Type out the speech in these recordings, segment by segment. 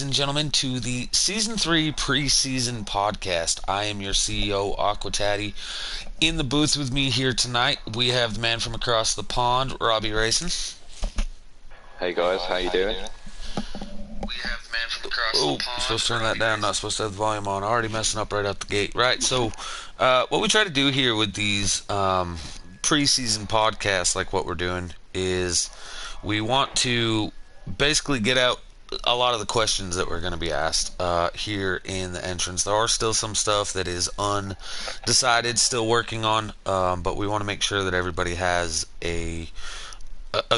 and gentlemen, to the Season 3 preseason podcast. I am your CEO, Aquataddy. In the booth with me here tonight, we have the man from across the pond, Robbie Racing. Hey guys, how you doing? We have the man from across the pond. Supposed to turn that down, not supposed to have the volume on. Already messing up right out the gate. Right, so what we try to do here with these preseason podcasts, like what we're doing, is we want to basically get out a lot of the questions that we're going to be asked here in the entrance. There are still some stuff that is undecided, still working on, but we want to make sure that everybody has a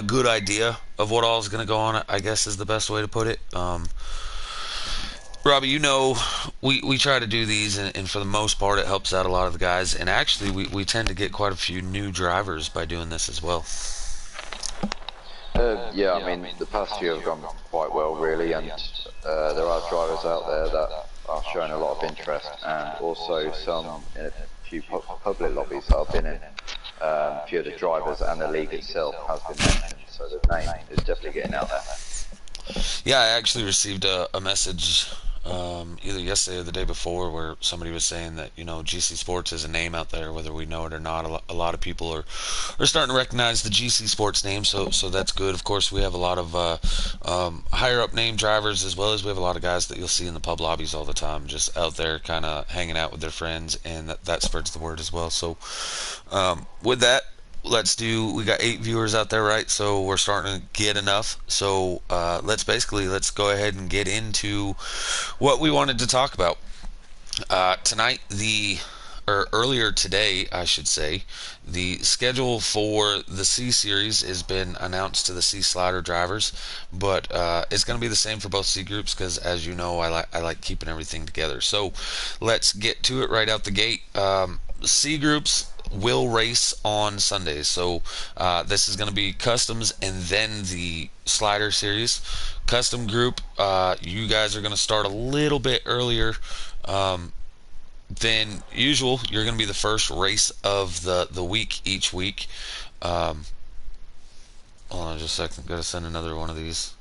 good idea of what all is going to go on, I guess is the best way to put it. Robbie, we try to do these, and for the most part, it helps out a lot of the guys. And actually, we tend to get quite a few new drivers by doing this as well. Yeah, I mean, the past few have gone quite well, really, and there are drivers out there that are showing a lot of interest, and also some in a few public lobbies that I've been in. A few of the drivers and the league itself has been mentioned, so the name is definitely getting out there. Yeah, I actually received a message either yesterday or the day before where somebody was saying that GC Sports is a name out there, whether we know it or not. A lot of people are starting to recognize the GC Sports name, so that's good. Of course, we have a lot of higher up name drivers, as well as we have a lot of guys that you'll see in the pub lobbies all the time, just out there kind of hanging out with their friends, and that spreads the word as well. So with that, we got 8 viewers out there, right? So we're starting to get enough. So let's go ahead and get into what we wanted to talk about tonight. Or earlier today, I should say, the schedule for the C Series has been announced to the C Slider drivers, but it's going to be the same for both C groups because, as you know, I like keeping everything together. So let's get to it right out the gate. C groups will race on Sundays. So this is going to be customs and then the slider series. Custom group, you guys are going to start a little bit earlier than usual. You're going to be the first race of the week each week. Hold on just a second. Got to send another one of these.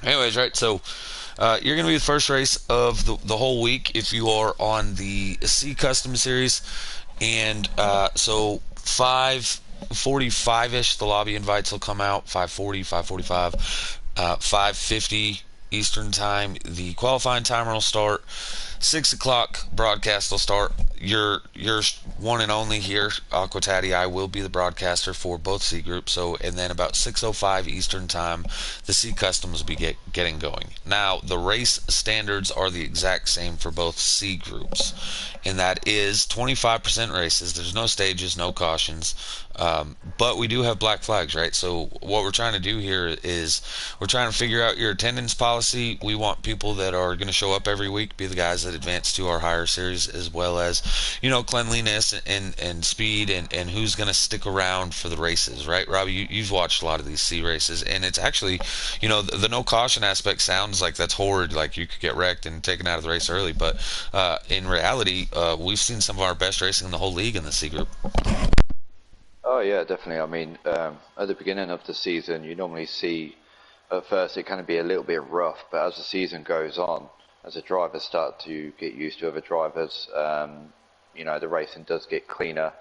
Anyways, right, so you're going to be the first race of the whole week if you are on the C Custom Series. And so 5:45-ish, the lobby invites will come out, 5:40, 5:45, 5:50 Eastern Time. The qualifying timer will start. 6 o'clock broadcast will start. You're one and only here, Aquataddy. I will be the broadcaster for both C groups. So, and then about 6:05 Eastern Time, the C Customs will be getting going. Now, the race standards are the exact same for both C groups, and that is 25% races. There's no stages, no cautions, but we do have black flags, right? So what we're trying to do here is we're trying to figure out your attendance policy. We want people that are going to show up every week, be the guys that advance to our higher series, as well as cleanliness and speed and who's going to stick around for the races, right? Robbie, you've watched a lot of these C races, and it's actually the no caution aspect sounds like that's horrid, like you could get wrecked and taken out of the race early, but in reality we've seen some of our best racing in the whole league in the C group. Oh yeah, definitely. I mean, at the beginning of the season, you normally see at first it can be a little bit rough, but as the season goes on, as the drivers start to get used to other drivers, the racing does get cleaner.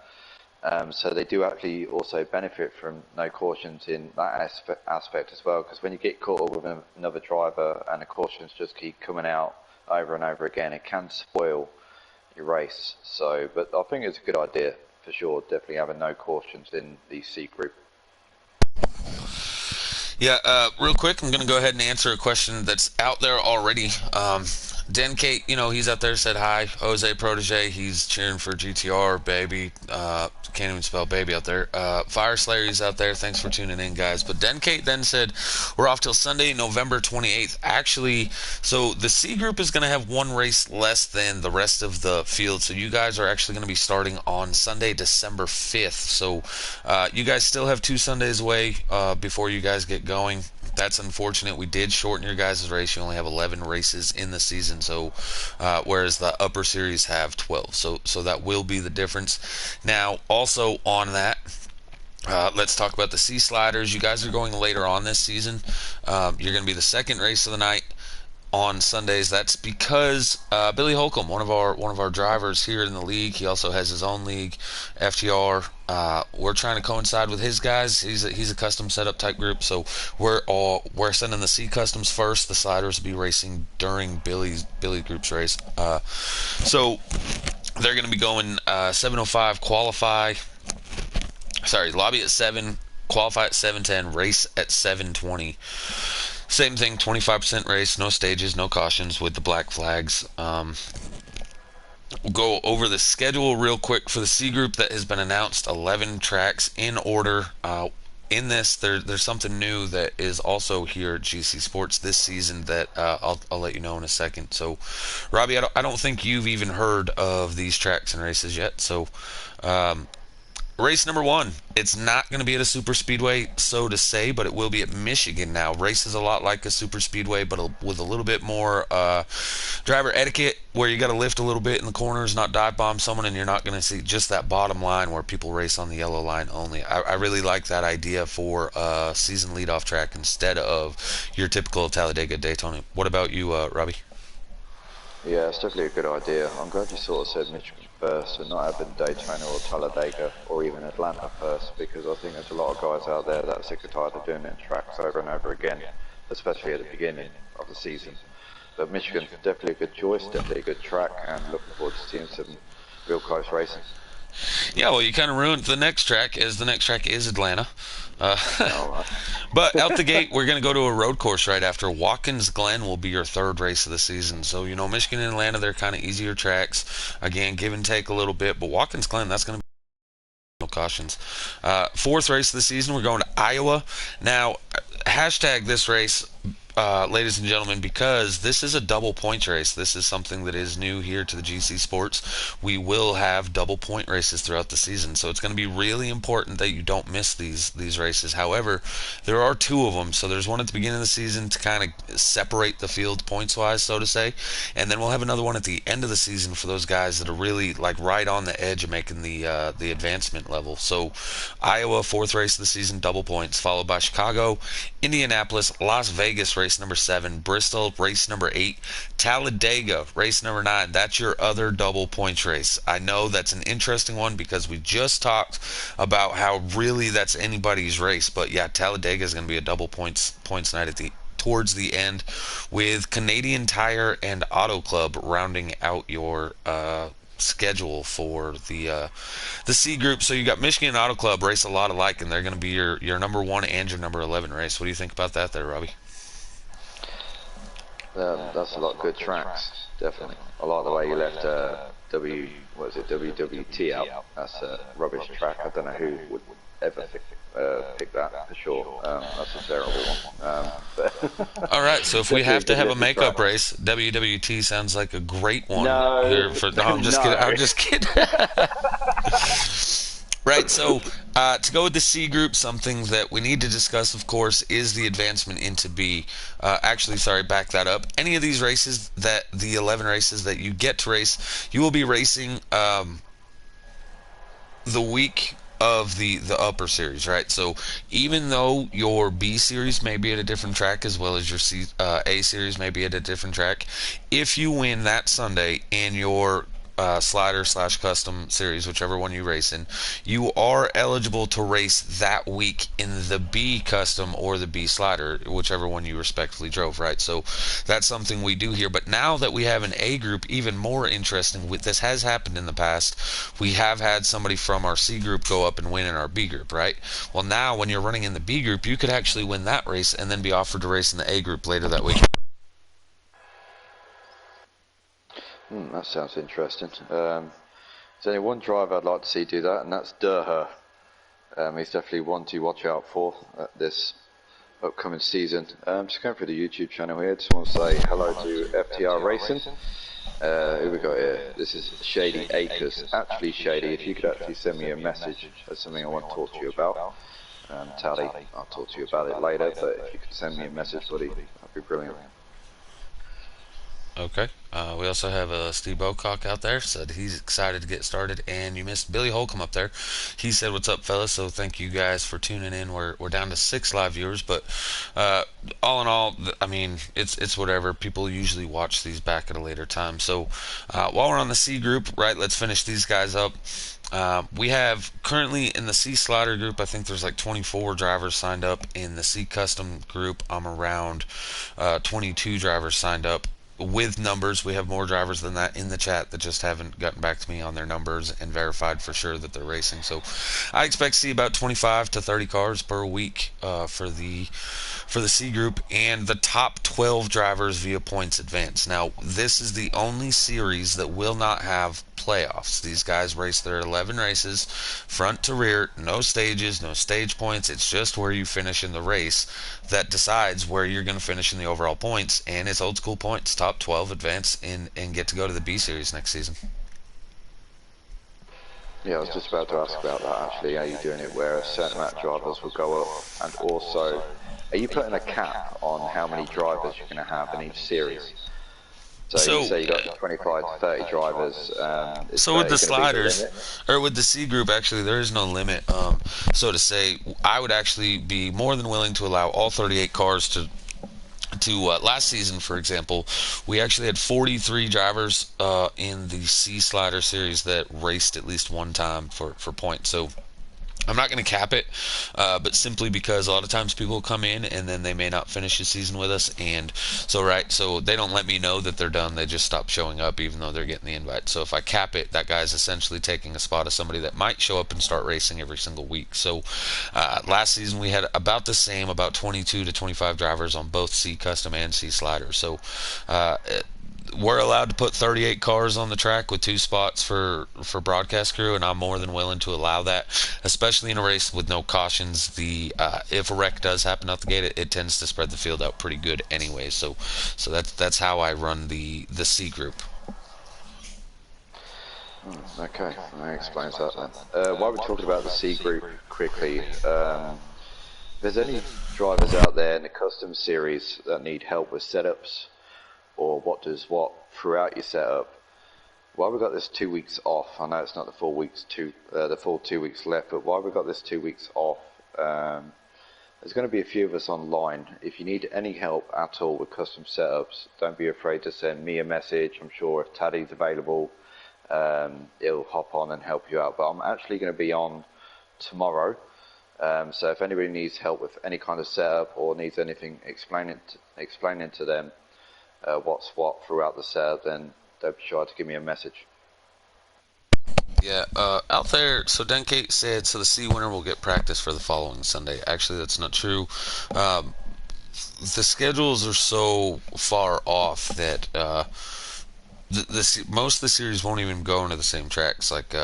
So they do actually also benefit from no cautions in that aspect as well, because when you get caught up with another driver and the cautions just keep coming out over and over again, it can spoil your race. So, but I think it's a good idea for sure, definitely having no cautions in the C group. Yeah, real quick, I'm going to go ahead and answer a question that's out there already. Den Kate, he's out there, said hi. Jose Protege, he's cheering for GTR, baby. Can't even spell baby out there. Fire Slayer, he's out there. Thanks for tuning in, guys. But Den Kate then said, we're off till Sunday, November 28th. Actually, so the C group is going to have one race less than the rest of the field. So you guys are actually going to be starting on Sunday, December 5th. So you guys still have 2 Sundays away before you guys get going. That's unfortunate. We did shorten your guys' race. You only have 11 races in the season, so whereas the upper series have 12. So that will be the difference. Now, also on that, Let's talk about the Sea Sliders. You guys are going later on this season. You're going to be the second race of the night on Sundays. That's because Billy Holcomb, one of our drivers here in the league, he also has his own league, FTR. We're trying to coincide with his guys. He's a custom setup type group, so we're sending the C customs first. The sliders will be racing during Billy group's race. So they're going to be going 7:05 qualify. Sorry, lobby at 7, qualify at 7:10, race at 7:20. Same thing, 25% race, no stages, no cautions with the black flags. We'll go over the schedule real quick for the C group that has been announced. 11 tracks in order. In this, there's something new that is also here at GC Sports this season that I'll let you know in a second. So, Robbie, I don't think you've even heard of these tracks and races yet. So, race number one, it's not going to be at a super speedway, so to say, but it will be at Michigan now. Race is a lot like a super speedway, but with a little bit more driver etiquette, where you got to lift a little bit in the corners, not dive bomb someone, and you're not going to see just that bottom line where people race on the yellow line only. I really like that idea for a season leadoff track instead of your typical Talladega Daytona. What about you, Robbie? Yeah, it's definitely a good idea. I'm glad you sort of said Michigan first and not having Daytona or Talladega or even Atlanta first, because I think there's a lot of guys out there that are sick and tired of doing it in tracks over and over again, especially at the beginning of the season. But Michigan's definitely a good choice, definitely a good track, and looking forward to seeing some real close racing. Yeah, well, you kind of ruined the next track, as the next track is Atlanta. Uh, All but out the right. gate, we're going to go to a road course right after. Watkins Glen will be your third race of the season. So, Michigan and Atlanta, they're kind of easier tracks. Again, give and take a little bit. But Watkins Glen, that's going to be no cautions. Fourth race of the season, we're going to Iowa. Now, hashtag this race, ladies and gentlemen, because this is a double points race. This is something that is new here to the GC Sports. We will have double point races throughout the season, so it's going to be really important that you don't miss these races. However, there are two of them. So there's one at the beginning of the season to kind of separate the field points wise, so to say, and then we'll have another one at the end of the season for those guys that are really like right on the edge of making the advancement level. So Iowa, fourth race of the season, double points, followed by Chicago, Indianapolis, Las Vegas, race number 7, Bristol, race number 8, Talladega, race number 9. That's your other double points race. I know that's an interesting one because we just talked about how really that's anybody's race, but yeah, Talladega is going to be a double points night at the towards the end, with Canadian Tire and Auto Club rounding out your schedule for the C group. So you got Michigan and Auto Club race a lot alike, and they're going to be your number 1 and your number 11 race. What do you think about that there, Robbie? That's a lot of good tracks, definitely. I like the way you left what is it, WWT out. That's a rubbish track. I don't know who would ever pick that for sure. That's a terrible one. But All right, so if we definitely a have to good have a lifted track. makeup race, WWT sounds like a great one No, here for. No, I'm just kidding. no. I'm just kidding. Right, so to go with the C group, something that we need to discuss, of course, is the advancement into B. Actually, sorry, back that up. Any of these races, that the 11 races that you get to race, you will be racing the week of the upper series, right? So even though your B series may be at a different track as well as your A series may be at a different track, if you win that Sunday in your slider slash custom series, whichever one you race in, you are eligible to race that week in the B custom or the B slider, whichever one you respectively drove, right? So that's something we do here. But now that we have an A group, even more interesting, this has happened in the past. We have had somebody from our C group go up and win in our B group, right? Well, now when you're running in the B group, you could actually win that race and then be offered to race in the A group later that week. That sounds interesting. There's only one driver I'd like to see do that, and that's Durher. He's definitely one to watch out for this upcoming season. Just going through the YouTube channel here, just want to say hello to FTR Racing. Who we got here? This is Shady Acres. Actually, Shady, if you could actually send me a message, that's something I want to talk to you about. Tally, I'll talk to you about it later, but if you could send me a message, buddy, that'd be brilliant. Okay. We also have Steve Bocock out there. Said he's excited to get started. And you missed Billy Holcomb up there. He said, "What's up, fellas?" So thank you guys for tuning in. We're down to 6 live viewers, but uh, all in all, I mean, it's whatever. People usually watch these back at a later time. So while we're on the C group, right? Let's finish these guys up. We have currently in the C slider group, I think there's like 24 drivers signed up. In the C custom group, I'm around 22 drivers signed up with numbers. We have more drivers than that in the chat that just haven't gotten back to me on their numbers and verified for sure that they're racing. So I expect to see about 25 to 30 cars per week for the C group, and the top 12 drivers via points advance. Now, this is the only series that will not have playoffs. These guys race their 11 races, front to rear, no stages, no stage points. It's just where you finish in the race that decides where you're going to finish in the overall points, and it's old school points. Top 12 advance and get to go to the B series next season. Yeah, I was just about to ask about that actually. Are you doing it where a certain amount of drivers will go up, and also, are you putting a cap on how many drivers you're going to have in each series? So you So, say you got 25 to 30 drivers. Is so with 30 the going to be the sliders, limit? or with the C group, actually, there is no limit. So to say, I would actually be more than willing to allow all 38 cars to last season, for example, we actually had 43 drivers in the C Slider series that raced at least one time for points. So I'm not going to cap it, but simply because a lot of times people come in and then they may not finish the season with us, and so they don't let me know that they're done. They just stop showing up, even though they're getting the invite. So if I cap it, that guy's essentially taking a spot of somebody that might show up and start racing every single week. So last season we had about the same, about 22 to 25 drivers on both C Custom and C Slider. So uh, we're allowed to put 38 cars on the track with 2 spots for broadcast crew, and I'm more than willing to allow that, especially in a race with no cautions. The if a wreck does happen out the gate, it tends to spread the field out pretty good anyway. So that's how I run the C group. Okay, that explains that then. While we're talking about the C group quickly, if there's any drivers out there in the custom series that need help with setups or what does what throughout your setup, while we've got this 2 weeks off, I know it's not the full 2 weeks left, but while we've got this 2 weeks off, there's going to be a few of us online. If you need any help at all with custom setups, don't be afraid to send me a message. I'm sure if Taddy's available, he'll hop on and help you out. But I'm actually going to be on tomorrow. So if anybody needs help with any kind of setup or needs anything explaining to them what's what throughout the setup, then don't be sure to give me a message. Yeah, out there. So Denkate said, so the C winner will get practice for the following Sunday. Actually, that's not true. Um, the schedules are so far off that most of the series won't even go into the same tracks. Like,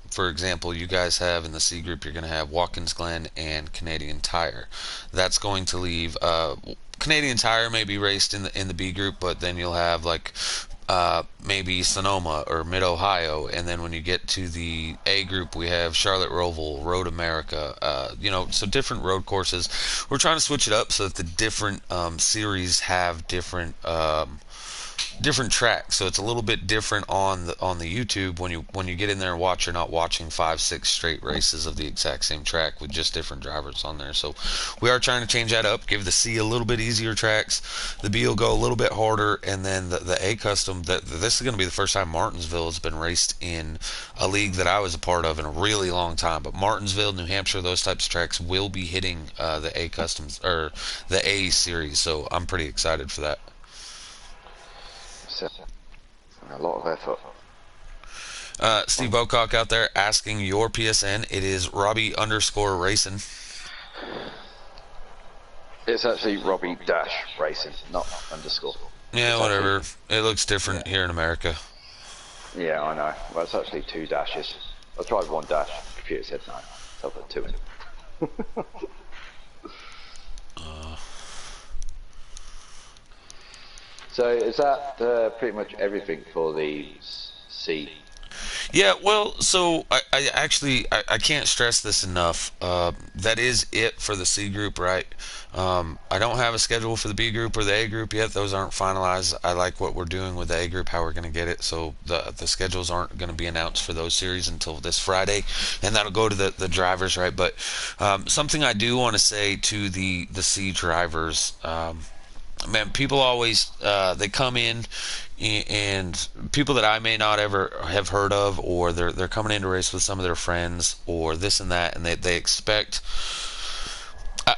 for example, you guys have in the C group, you're going to have Watkins Glen and Canadian Tire. That's going to leave. Canadian Tire may be raced in the B group, but then you'll have like maybe Sonoma or Mid Ohio, and then when you get to the A group, we have Charlotte Roval, Road America. So different road courses. We're trying to switch it up so that the different series have different tracks, so it's a little bit different on the YouTube. When you get in there and watch, you're not watching 5 6 straight races of the exact same track with just different drivers on there. So we are trying to change that up, give the C a little bit easier tracks, the B will go a little bit harder, and then the A custom, that this is going to be the first time Martinsville has been raced in a league that I was a part of in a really long time. But Martinsville, New Hampshire, those types of tracks will be hitting the A customs or the A series, so I'm pretty excited for that. So, a lot of effort. Steve Bocock out there asking your PSN. It is Robbie underscore racing. It's actually Robbie Dash Racing, not underscore. Yeah, It's actually, whatever. It looks different yeah, here in America. yeah, I know. Well, it's actually 2 dashes. I tried 1 dash. The computer said no, so I put 2 in. So is that pretty much everything for the C? Yeah, well, so I actually I can't stress this enough. That is it for the C group, right? I don't have a schedule for the B group or the A group yet. Those aren't finalized. I like what we're doing with the A group, how we're going to get it. So the schedules aren't going to be announced for those series until this Friday, and that'll go to the drivers, right? But something I do want to say to the C drivers. Man, people always they come in and people that I may not ever have heard of, or they're coming in to race with some of their friends, or this and that, and they expect.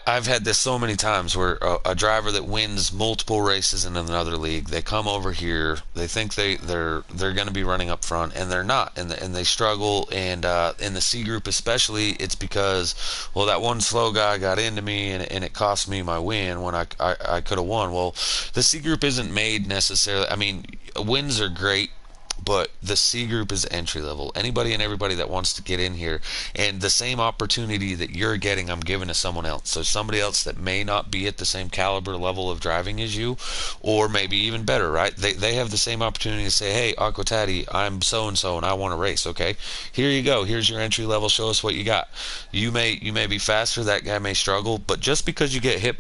I've had this so many times where a driver that wins multiple races in another league, they come over here, they think they're going to be running up front, and they're not, and they struggle. And in the C group especially, it's because, well, that one slow guy got into me, and it cost me my win when I could have won. Well, the C group isn't made necessarily. I mean, wins are great, but the C group is entry level. Anybody and everybody that wants to get in here, and the same opportunity that you're getting, I'm giving to someone else. So somebody else that may not be at the same caliber level of driving as you, or maybe even better, right? They have the same opportunity to say, hey, Aquatati, I'm so and so, and I want to race. Okay, here you go. Here's your entry level. Show us what you got. You may be faster. That guy may struggle, but just because you get hit,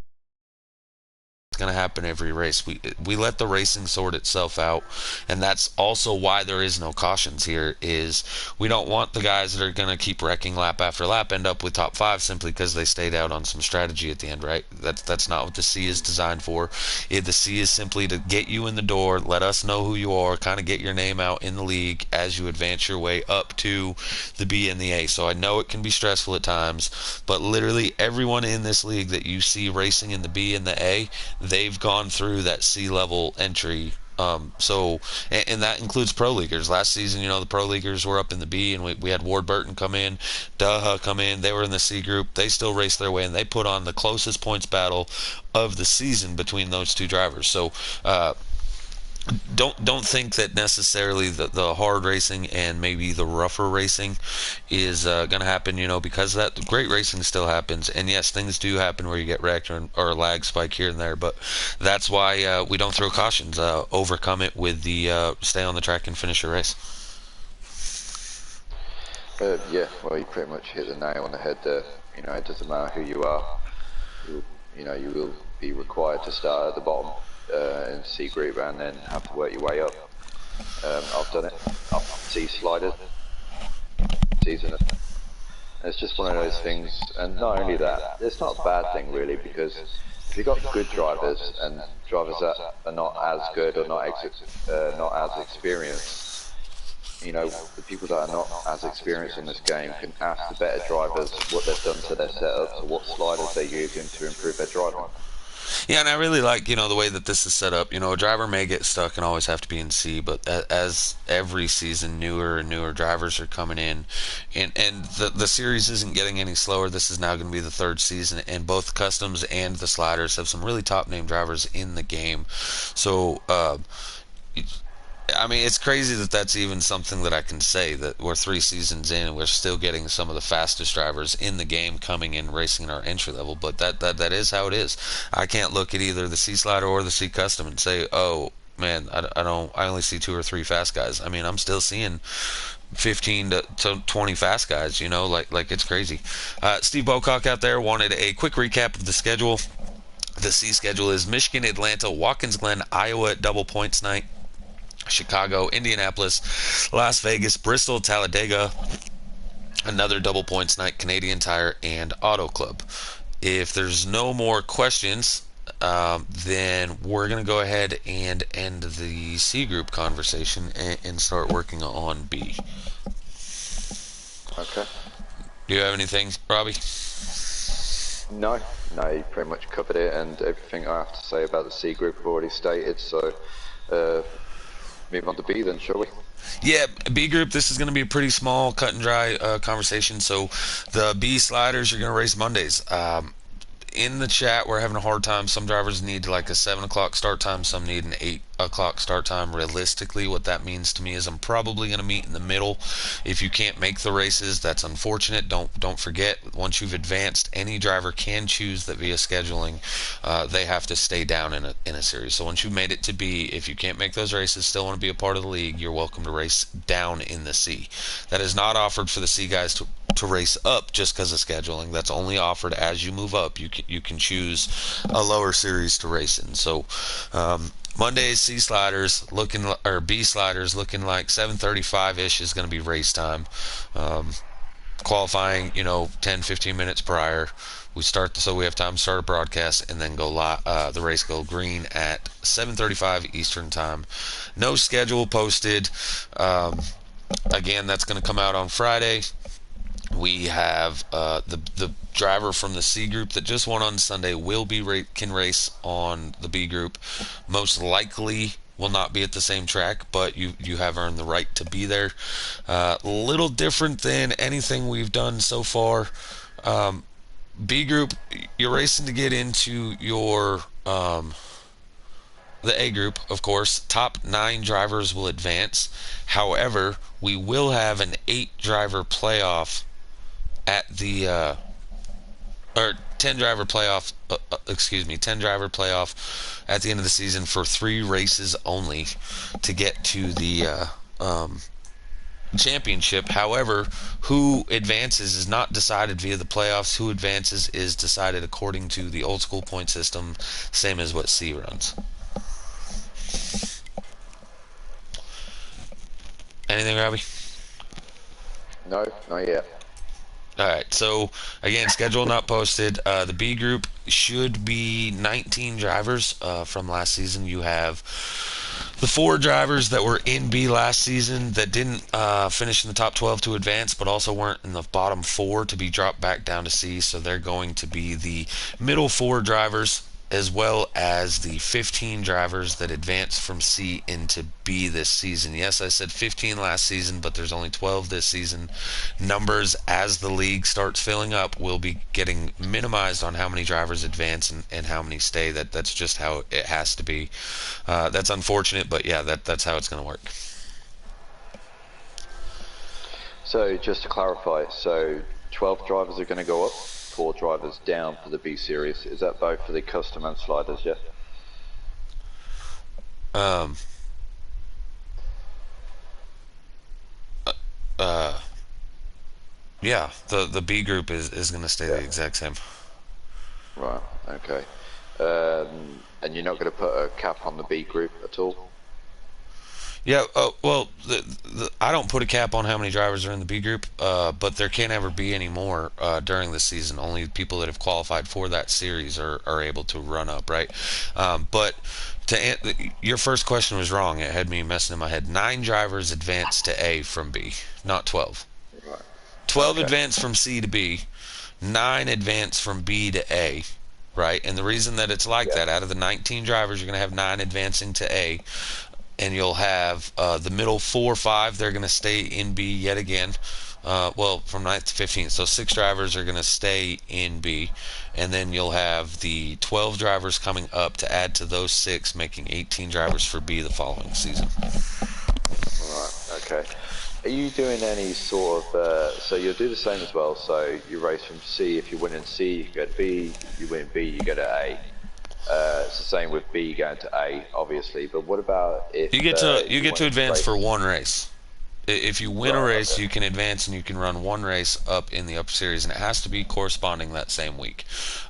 going to happen every race. We let the racing sort itself out, and that's also why there is no cautions here. Is we don't want the guys that are going to keep wrecking lap after lap end up with top five simply because they stayed out on some strategy at the end, right? That's not what the C is designed for. The C is simply to get you in the door, let us know who you are, kind of get your name out in the league as you advance your way up to the B and the A. So I know it can be stressful at times, but literally everyone in this league that you see racing in the B and the A, they've gone through that C level entry. And that includes pro leaguers. Last season, the pro leaguers were up in the B, and we had Ward Burton come in, Daha come in. They were in the C group. They still raced their way, and they put on the closest points battle of the season between those two drivers. So don't think that necessarily the hard racing and maybe the rougher racing is going to happen, because that great racing still happens. And yes, things do happen where you get wrecked or a lag spike here and there, but that's why we don't throw cautions. Overcome it with the stay on the track and finish your race. Yeah, well, you pretty much hit the nail on the head there. It doesn't matter who you are. You will be required to start at the bottom in C group and then have to work your way up. I've done it. I've C sliders season. And it's just one of those things. And not only that, it's not a bad thing really, because if you've got good drivers and drivers that are not as good or not as experienced, the people that are not as experienced in this game can ask the better drivers what they've done to their setups or what sliders they're using to improve their driving. Yeah, and I really like, the way that this is set up. A driver may get stuck and always have to be in C, but as every season, newer and newer drivers are coming in, and the series isn't getting any slower. This is now going to be the third season, and both the customs and the sliders have some really top name drivers in the game. So, I mean, it's crazy that that's even something that I can say, that we're 3 seasons in and we're still getting some of the fastest drivers in the game coming in racing in our entry level. But that is how it is. I can't look at either the C slider or the C custom and say, oh man, I only see two or three fast guys. I mean, I'm still seeing 15 to 20 fast guys. Like it's crazy. Steve Bocock out there wanted a quick recap of the schedule. The C schedule is Michigan, Atlanta, Watkins Glen, Iowa at double points night. Chicago, Indianapolis, Las Vegas, Bristol, Talladega, another double points night, Canadian Tire, and Auto Club. If there's no more questions, then we're going to go ahead and end the C group conversation and start working on B. Okay. Do you have anything, Robbie? No, no, you pretty much covered it, and everything I have to say about the C group I've already stated. So, move on to B then, shall we? Yeah, B group, this is going to be a pretty small, cut and dry conversation. So the B sliders, you're going to race Mondays. in the chat, we're having a hard time. Some drivers need like a 7 o'clock start time. Some need an 8 o'clock start time. Realistically, what that means to me is I'm probably going to meet in the middle. If you can't make the races, that's unfortunate. Don't forget, once you've advanced, any driver can choose that via scheduling, they have to stay down in a series. So once you've made it to B, if you can't make those races, still want to be a part of the league, you're welcome to race down in the C. That is not offered for the C guys to race up just because of scheduling. That's only offered as you move up. You can choose a lower series to race in. So Monday's C sliders looking, or B sliders looking like 7:35 ish is going to be race time. Um, Qualifying, 10-15 minutes prior. We start, so we have time to start a broadcast and then go the race go green at 7:35 Eastern time. No schedule posted. Again, that's going to come out on Friday. We have the driver from the C group that just won on Sunday will can race on the B group. Most likely will not be at the same track, but you have earned the right to be there. A little different than anything we've done so far. B group, you're racing to get into your the A group, of course. Top 9 drivers will advance. However, we will have an 8 driver playoff at the or 10 driver playoff, 10 driver playoff at the end of the season for 3 races only to get to the championship. However, who advances is not decided via the playoffs. Who advances is decided according to the old school point system, same as what C runs. Anything, Robbie? No, not yet. All right. So again, schedule not posted. The B group should be 19 drivers from last season. You have the 4 drivers that were in B last season that didn't finish in the top 12 to advance, but also weren't in the bottom 4 to be dropped back down to C. So they're going to be the middle 4 drivers, as well as the 15 drivers that advanced from C into B this season. Yes, I said 15 last season, but there's only 12 this season. Numbers, as the league starts filling up, will be getting minimized on how many drivers advance and how many stay. That's just how it has to be. That's unfortunate, but yeah, that's how it's going to work. So just to clarify, so 12 drivers are going to go up, 4 drivers down for the B series. Is that both for the custom and sliders? Yeah. Um, uh, yeah, the B group is going to stay Yeah. the exact same. Right. Okay. And you're not going to put a cap on the B group at all? Yeah, well, I don't put a cap on how many drivers are in the B group, but there can't ever be any more during the season. Only people that have qualified for that series are able to run up, right? But your first question was wrong. It had me messing in my head. 9 drivers advanced to A from B, not 12. Right. 12 Okay. advanced from C to B, 9 advanced from B to A, right? And the reason that it's like Yeah. that, out of the 19 drivers, you're going to have 9 advancing to A, and you'll have the middle 4 or 5. They're going to stay in B yet again. Well, from 9th to 15th. So 6 drivers are going to stay in B, and then you'll have the 12 drivers coming up to add to those 6, making 18 drivers for B the following season. Right. Okay. Are you doing any sort of? So you'll do the same as well. So you race from C. If you win in C, you go to B. You win B, you go to A. It's the same with B going to A, obviously. But what about if You you get to wanted to advance for race? one race. If you win a Right. race, Okay. you can advance and you can run one race up in the Up Series, and it has to be corresponding that same week.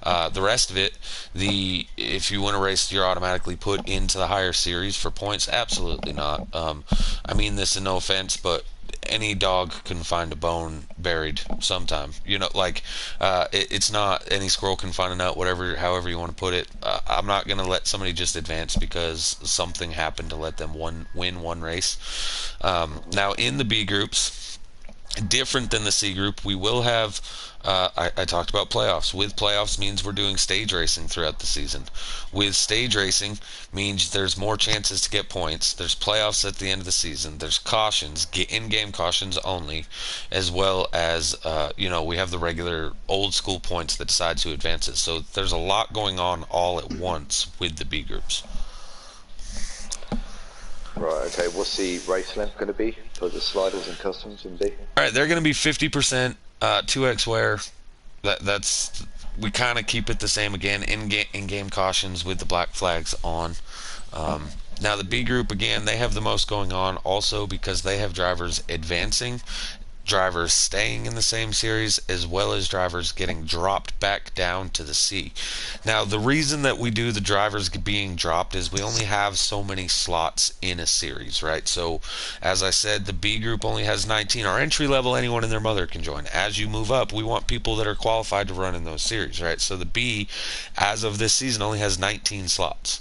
The rest of it, if you win a race, you're automatically put into the higher series for points. Absolutely not. I mean this in no offense, but any dog can find a bone buried sometime. It's not any squirrel can find a nut, whatever, however you want to put it. I'm not going to let somebody just advance because something happened to let them win one race. Now, in the B groups, Different than the C group, we will have. I talked about playoffs. With playoffs means we're doing stage racing throughout the season. With stage racing means there's more chances to get points. There's playoffs at the end of the season. There's cautions, in-game cautions only, as well as we have the regular old school points that decides who advances. So there's a lot going on all at once with the B groups. Right. Okay. What's the race length going to be for the sliders and customs in B? All right, they're going to be 50% 2x wear. That's we kind of keep it the same again in-game cautions with the black flags on. Now the B group again, they have the most going on also because they have drivers advancing, drivers staying in the same series, as well as drivers getting dropped back down to the C. Now, the reason that we do the drivers being dropped is we only have so many slots in a series, right? So, as I said, the B group only has 19. Our entry level, anyone and their mother can join. As you move up, we want people that are qualified to run in those series, right? So, the B, as of this season, only has 19 slots.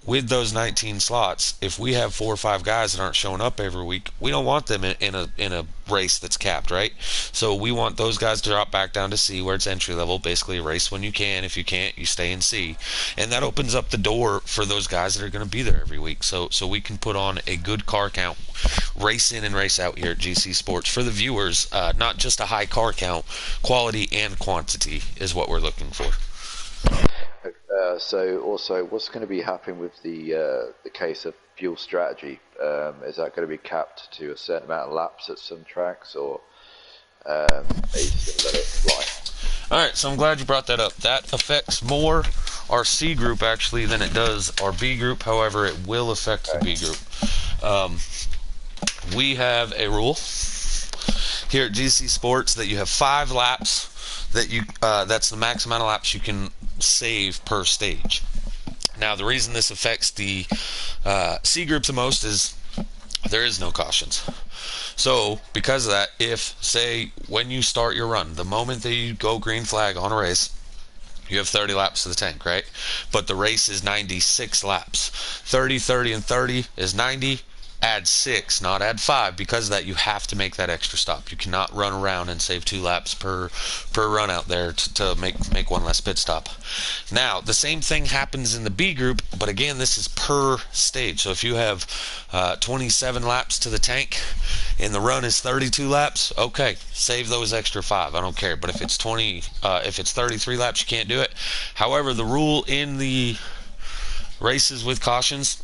With those 19 slots, if we have 4 or 5 guys that aren't showing up every week, we don't want them in a race that's capped, right? So we want those guys to drop back down to C where it's entry level, basically race when you can. If you can't, you stay in C. And that opens up the door for those guys that are going to be there every week. So we can put on a good car count, race in and race out here at GC Sports for the viewers, not just a high car count, quality and quantity is what we're looking for. So also, what's going to be happening with the case of fuel strategy? Is that going to be capped to a certain amount of laps at some tracks, or are you just going to let it fly? All right, so I'm glad you brought that up. That affects more our C group actually than it does our B group. However, it will affect the B group. We have a rule here at GC Sports that you have 5 laps that's the max amount of laps you can save per stage. Now, the reason this affects the C group the most is there is no cautions. So, because of that, if, say, when you start your run, the moment that you go green flag on a race, you have 30 laps to the tank, right? But the race is 96 laps. 30, 30, and 30 is 90. Add 6, not add 5. Because of that, you have to make that extra stop. You cannot run around and save 2 laps per run out there to make one less pit stop. Now, the same thing happens in the B group, but again, this is per stage. So if you have 27 laps to the tank and the run is 32 laps, okay, save those extra 5. I don't care. But if it's 33 laps, you can't do it. However, the rule in the races with cautions,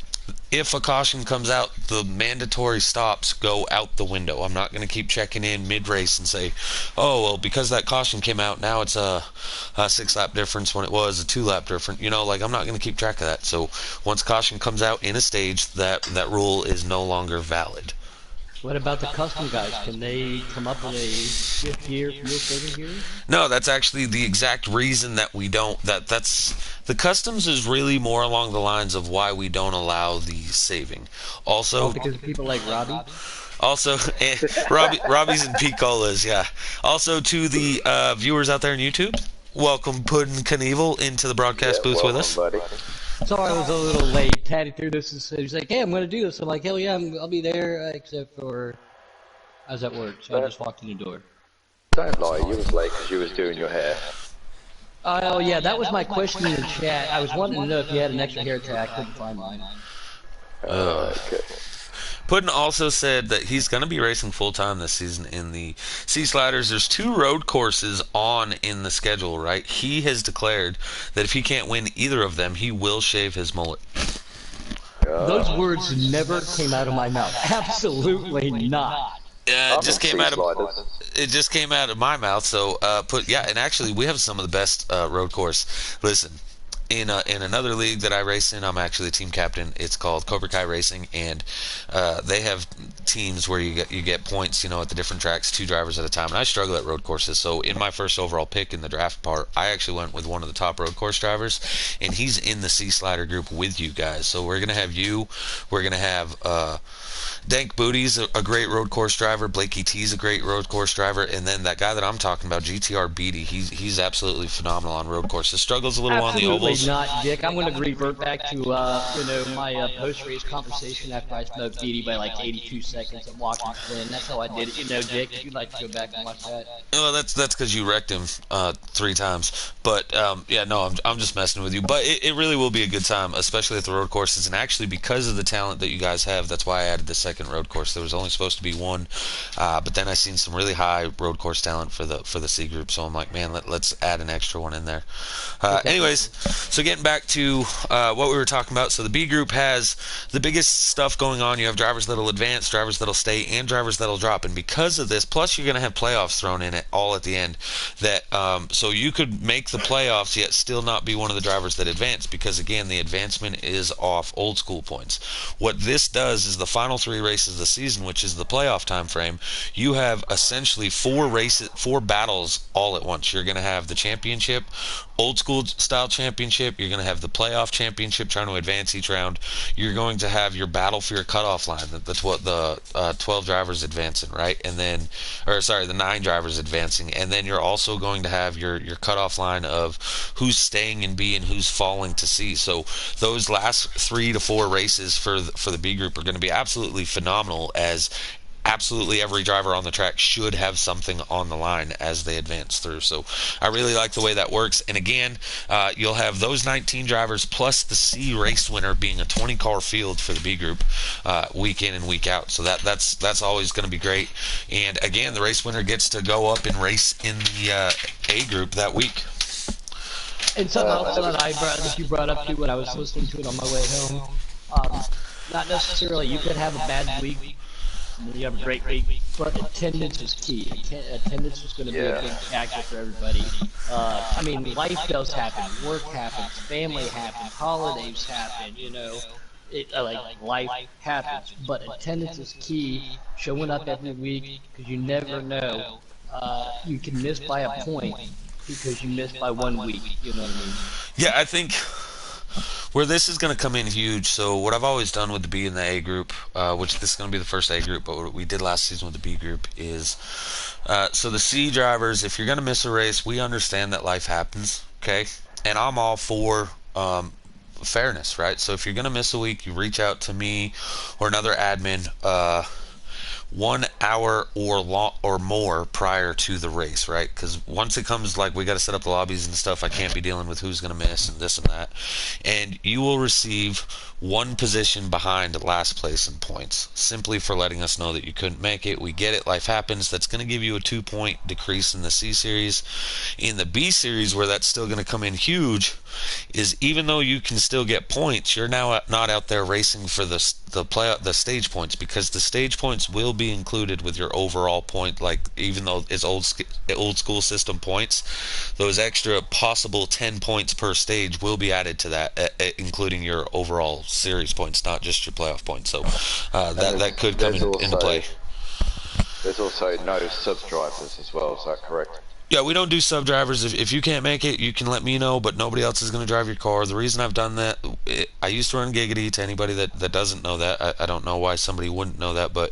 if a caution comes out, the mandatory stops go out the window. I'm not going to keep checking in mid-race and say, oh, well, because that caution came out, now it's a 6-lap difference when it was a 2-lap difference. I'm not going to keep track of that. So once caution comes out in a stage, that rule is no longer valid. What about the custom guys? Can they come up with a fifth gear fuel saving gear? No, that's actually the exact reason that we don't. That's the customs is really more along the lines of why we don't allow the saving. Also, because of people like Robbie. Also, Robbie's and Picolas, yeah. Also, to the viewers out there on YouTube, welcome Puddin' Knievel into the broadcast booth with us. Buddy. So I was a little late, tatting through this, and he's like, hey, I'm going to do this. I'm like, hell yeah, I'll be there, except for, how's that work? So I just walked in the door. Don't lie, you was late because you was doing your hair. Oh, yeah, that was my question in the chat. I was wanting to know if you had an extra hair tag. I couldn't find mine. Okay. Puddin also said that he's going to be racing full-time this season in the C Sliders. There's 2 road courses on in the schedule, right? He has declared that if he can't win either of them, he will shave his mullet. Those words never came out of my mouth. Absolutely not. It just came out of my mouth. So, and actually, we have some of the best road course. Listen, in another league that I race in, I'm actually a team captain. It's called Cobra Kai Racing, and they have teams where you get points, at the different tracks, 2 drivers at a time. And I struggle at road courses. So in my first overall pick in the draft part, I actually went with one of the top road course drivers, and he's in the C Slider group with you guys. So we're gonna have you. We're gonna have Dank Booty's a great road course driver. Blakey T's a great road course driver, and then that guy that I'm talking about, GTR Beatty, he's absolutely phenomenal on road courses. Struggles a little on the Absolutely ovals. not, Dick. I'm going to revert back to my post-race conversation after I smoked Beatty by like 82 seconds at Watkins Glen. That's how I did it. Dick, if you'd like to go back and watch that. Well, that's because you wrecked him 3 times. But yeah, no, I'm just messing with you. But it really will be a good time, especially at the road courses. And actually, because of the talent that you guys have, that's why I added the second road course. There was only supposed to be one, but then I seen some really high road course talent for the C group. So I'm like, man, let's add an extra one in there. Anyways, so getting back to what we were talking about. So the B group has the biggest stuff going on. You have drivers that'll advance, drivers that'll stay, and drivers that'll drop. And because of this, plus you're going to have playoffs thrown in it all at the end. That so you could make the playoffs yet still not be one of the drivers that advance, because again the advancement is off old school points. What this does is the final 3 races of the season, which is the playoff time frame, you have essentially 4 battles all at once. You're going to have the championship, old school style championship. You're going to have the playoff championship trying to advance each round. You're going to have your battle for your cutoff line. That's what the 12 drivers advancing, right? And then, or sorry, the 9 drivers advancing. And then you're also going to have your cutoff line of who's staying in B and who's falling to C. So those last 3 to 4 races for the B group are going to be absolutely phenomenal, as absolutely every driver on the track should have something on the line as they advance through. So I really like the way that works. And again, you'll have those 19 drivers plus the C race winner being a 20 car field for the B group week in and week out. So that's always going to be great. And again, the race winner gets to go up and race in the A group that week. And something else that you brought up too when I was listening to it on my way home. Not necessarily you could have a bad week, you have a great week, but attendance is key. Attendance is going to be a big factor for everybody. I mean, life does happen, work happens, family happens, holidays happen. Life happens, but attendance is key. Showing up every week, because you never know. You can miss by a point because you missed by 1 week. You know what I mean? Yeah, I think where this is going to come in huge. So what I've always done with the B and the A group, which this is going to be the first A group, but what we did last season with the B group is, so the C drivers, if you're going to miss a race, we understand that life happens, okay? And I'm all for fairness, right? So if you're going to miss a week, you reach out to me or another admin 1 hour or more prior to the race, right? Because once it comes, like, we got to set up the lobbies and stuff, I can't be dealing with who's going to miss and this and that. And you will receive 1 position behind last place in points, simply for letting us know that you couldn't make it. We get it, life happens. That's going to give you a 2-point decrease in the C series. In the B series, where that's still going to come in huge, is even though you can still get points, you're now not out there racing for the stage points, because the stage points will be included with your overall point. Like, even though it's old school system points, those extra possible 10 points per stage will be added to that, including your overall series points, not just your playoff points. So that could come into play. There's also no sub drivers as well. Is that correct? Yeah, we don't do sub drivers. If you can't make it, you can let me know, but nobody else is going to drive your car. The reason I've done that, I used to run Giggity. To anybody that doesn't know that, I don't know why somebody wouldn't know that, but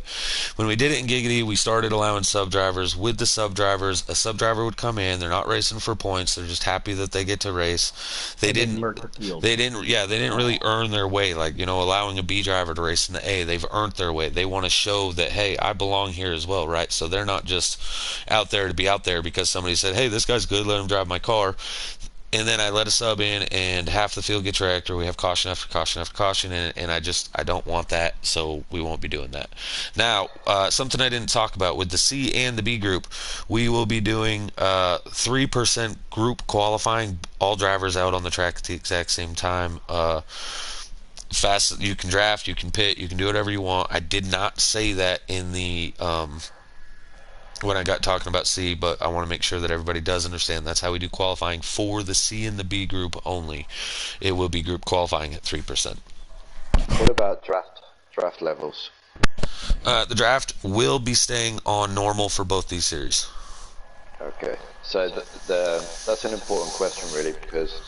when we did it in Giggity, we started allowing sub drivers. With the sub drivers, a sub driver would come in. They're not racing for points. They're just happy that they get to race. They didn't really earn their way. Like, allowing a B driver to race in the A, they've earned their way. They want to show that, hey, I belong here as well, right? So they're not just out there to be out there because somebody said, hey, this guy's good, let him drive my car. And then I let a sub in and half the field gets wrecked, or we have caution after caution after caution, and I don't want that, so we won't be doing that. Now, something I didn't talk about with the C and the B group, we will be doing 3% group qualifying, all drivers out on the track at the exact same time. Fast, you can draft, you can pit, you can do whatever you want. I did not say that in the when I got talking about C, but I want to make sure that everybody does understand that's how we do qualifying for the C and the B group only. It will be group qualifying at 3%. What about draft levels? The draft will be staying on normal for both these series. Okay, so that's an important question, really, because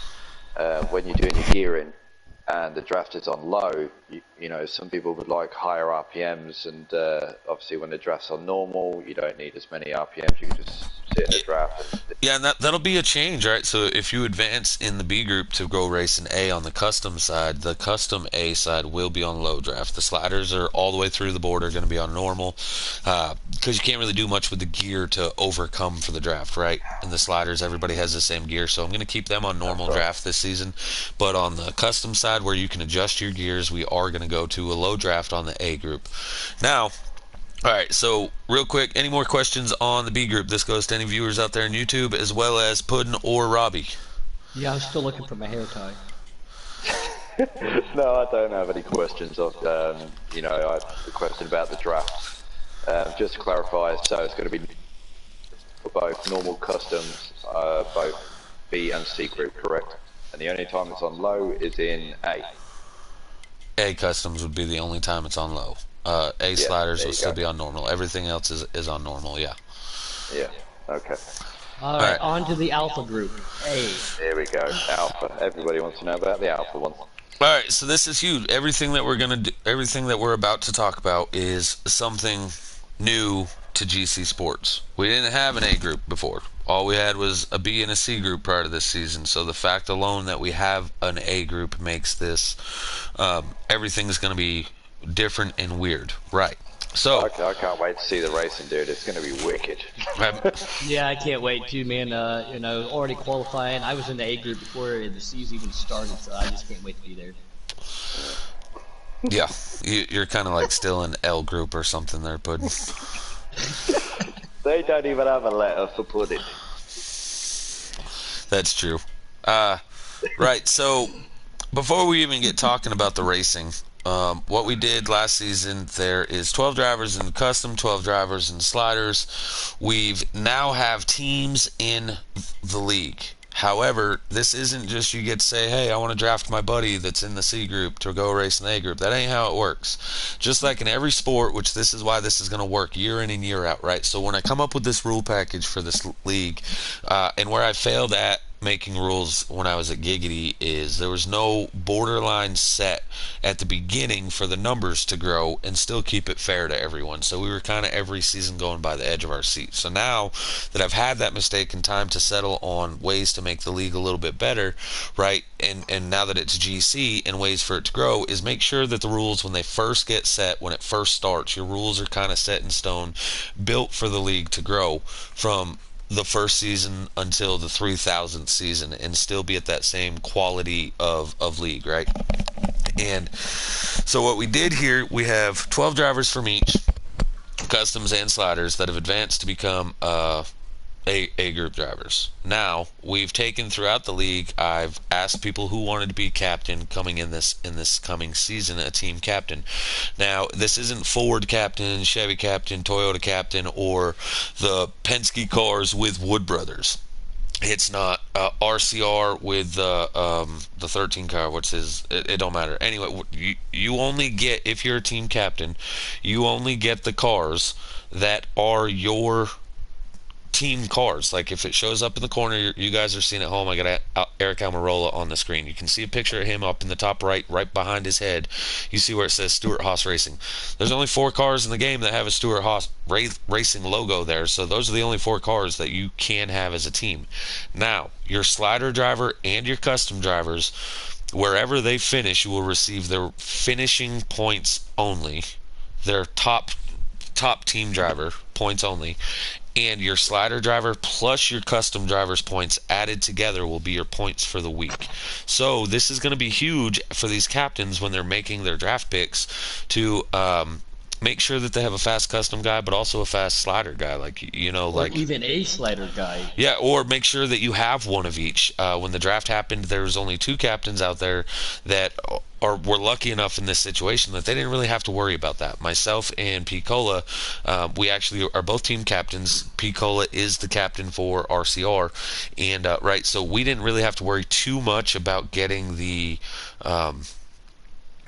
when you're doing your gearing, and the draft is on low, you know, some people would like higher RPMs, and obviously when the draft's on normal, you don't need as many RPMs. You can just sit in the draft. Yeah, and that'll be a change, right? So if you advance in the B group to go race an A on the custom side, the custom A side will be on low draft. The sliders are all the way through the board are going to be on normal, because you can't really do much with the gear to overcome for the draft, right? And the sliders, everybody has the same gear, so I'm going to keep them on normal draft this season. But on the custom side, where you can adjust your gears, we are going to go to a low draft on the A group. Now, all right, so real quick, any more questions on the B group? This goes to any viewers out there on YouTube, as well as Puddin or Robbie. Yeah, I'm still looking for my hair tie. No, I don't have any questions. You know, I had the question about the draft. Just to clarify, so it's going to be for both normal customs, both B and C group, correct? And the only time it's on low is in A. A customs would be the only time it's on low. A sliders will still be on normal. Everything else is on normal, yeah. Yeah, okay. All right, on to the alpha group, A. There we go, alpha. Everybody wants to know about the alpha one. All right, so this is huge. Everything that we're about to talk about is something new to GC Sports. We didn't have an A group before. All we had was a B and a C group prior to this season. So the fact alone that we have an A group makes this everything's going to be different and weird, right? So I can't wait to see the racing, dude. It's going to be wicked. Yeah, I can't wait to, man. You know, already qualifying. I was in the A group before the season even started, so I just can't wait to be there. Yeah, you're kind of like still in L group or something there, Puddin. They don't even have a letter for pudding. That's true. Right, so before we even get talking about the racing, what we did last season, there is 12 drivers in custom, 12 drivers in sliders. We've now have teams in the league. However, this isn't just you get to say, hey, I want to draft my buddy that's in the C group to go race in the A group. That ain't how it works. Just like in every sport, which this is why this is going to work year in and year out, right? So when I come up with this rule package for this league, and where I failed at making rules when I was at Giggity is there was no borderline set at the beginning for the numbers to grow and still keep it fair to everyone. So we were kind of every season going by the edge of our seat. So now that I've had that mistake and time to settle on ways to make the league a little bit better, right? And now that it's GC and ways for it to grow is make sure that the rules when they first get set, when it first starts, your rules are kind of set in stone, built for the league to grow from the first season until the 3000th season and still be at that same quality of league, right? And so what we did here, we have 12 drivers from each, customs and sliders, that have advanced to become A group drivers. Now, we've taken throughout the league, I've asked people who wanted to be captain coming in this coming season, a team captain. Now, this isn't Ford captain, Chevy captain, Toyota captain, or the Penske cars with Wood Brothers. It's not RCR with the 13 car, which is it don't matter. Anyway, you only get, if you're a team captain, you only get the cars that are your team cars. Like if it shows up in the corner, you guys are seeing at home, I got Eric Almirola on the screen. You can see a picture of him up in the top right behind his head. You see where it says Stewart Haas Racing. There's only 4 cars in the game that have a Stewart Haas Racing logo there, so those are the only 4 cars that you can have as a team. Now, your slider driver and your custom drivers, wherever they finish, you will receive their finishing points only, their top team driver points only, and your slider driver plus your custom driver's points added together will be your points for the week. So this is going to be huge for these captains when they're making their draft picks to make sure that they have a fast custom guy, but also a fast slider guy, like or even a slider guy. Yeah, or make sure that you have one of each. When the draft happened, there was only 2 captains out there that were lucky enough in this situation that they didn't really have to worry about that. Myself and Picola, we actually are both team captains. Picola is the captain for RCR, and right, so we didn't really have to worry too much about getting the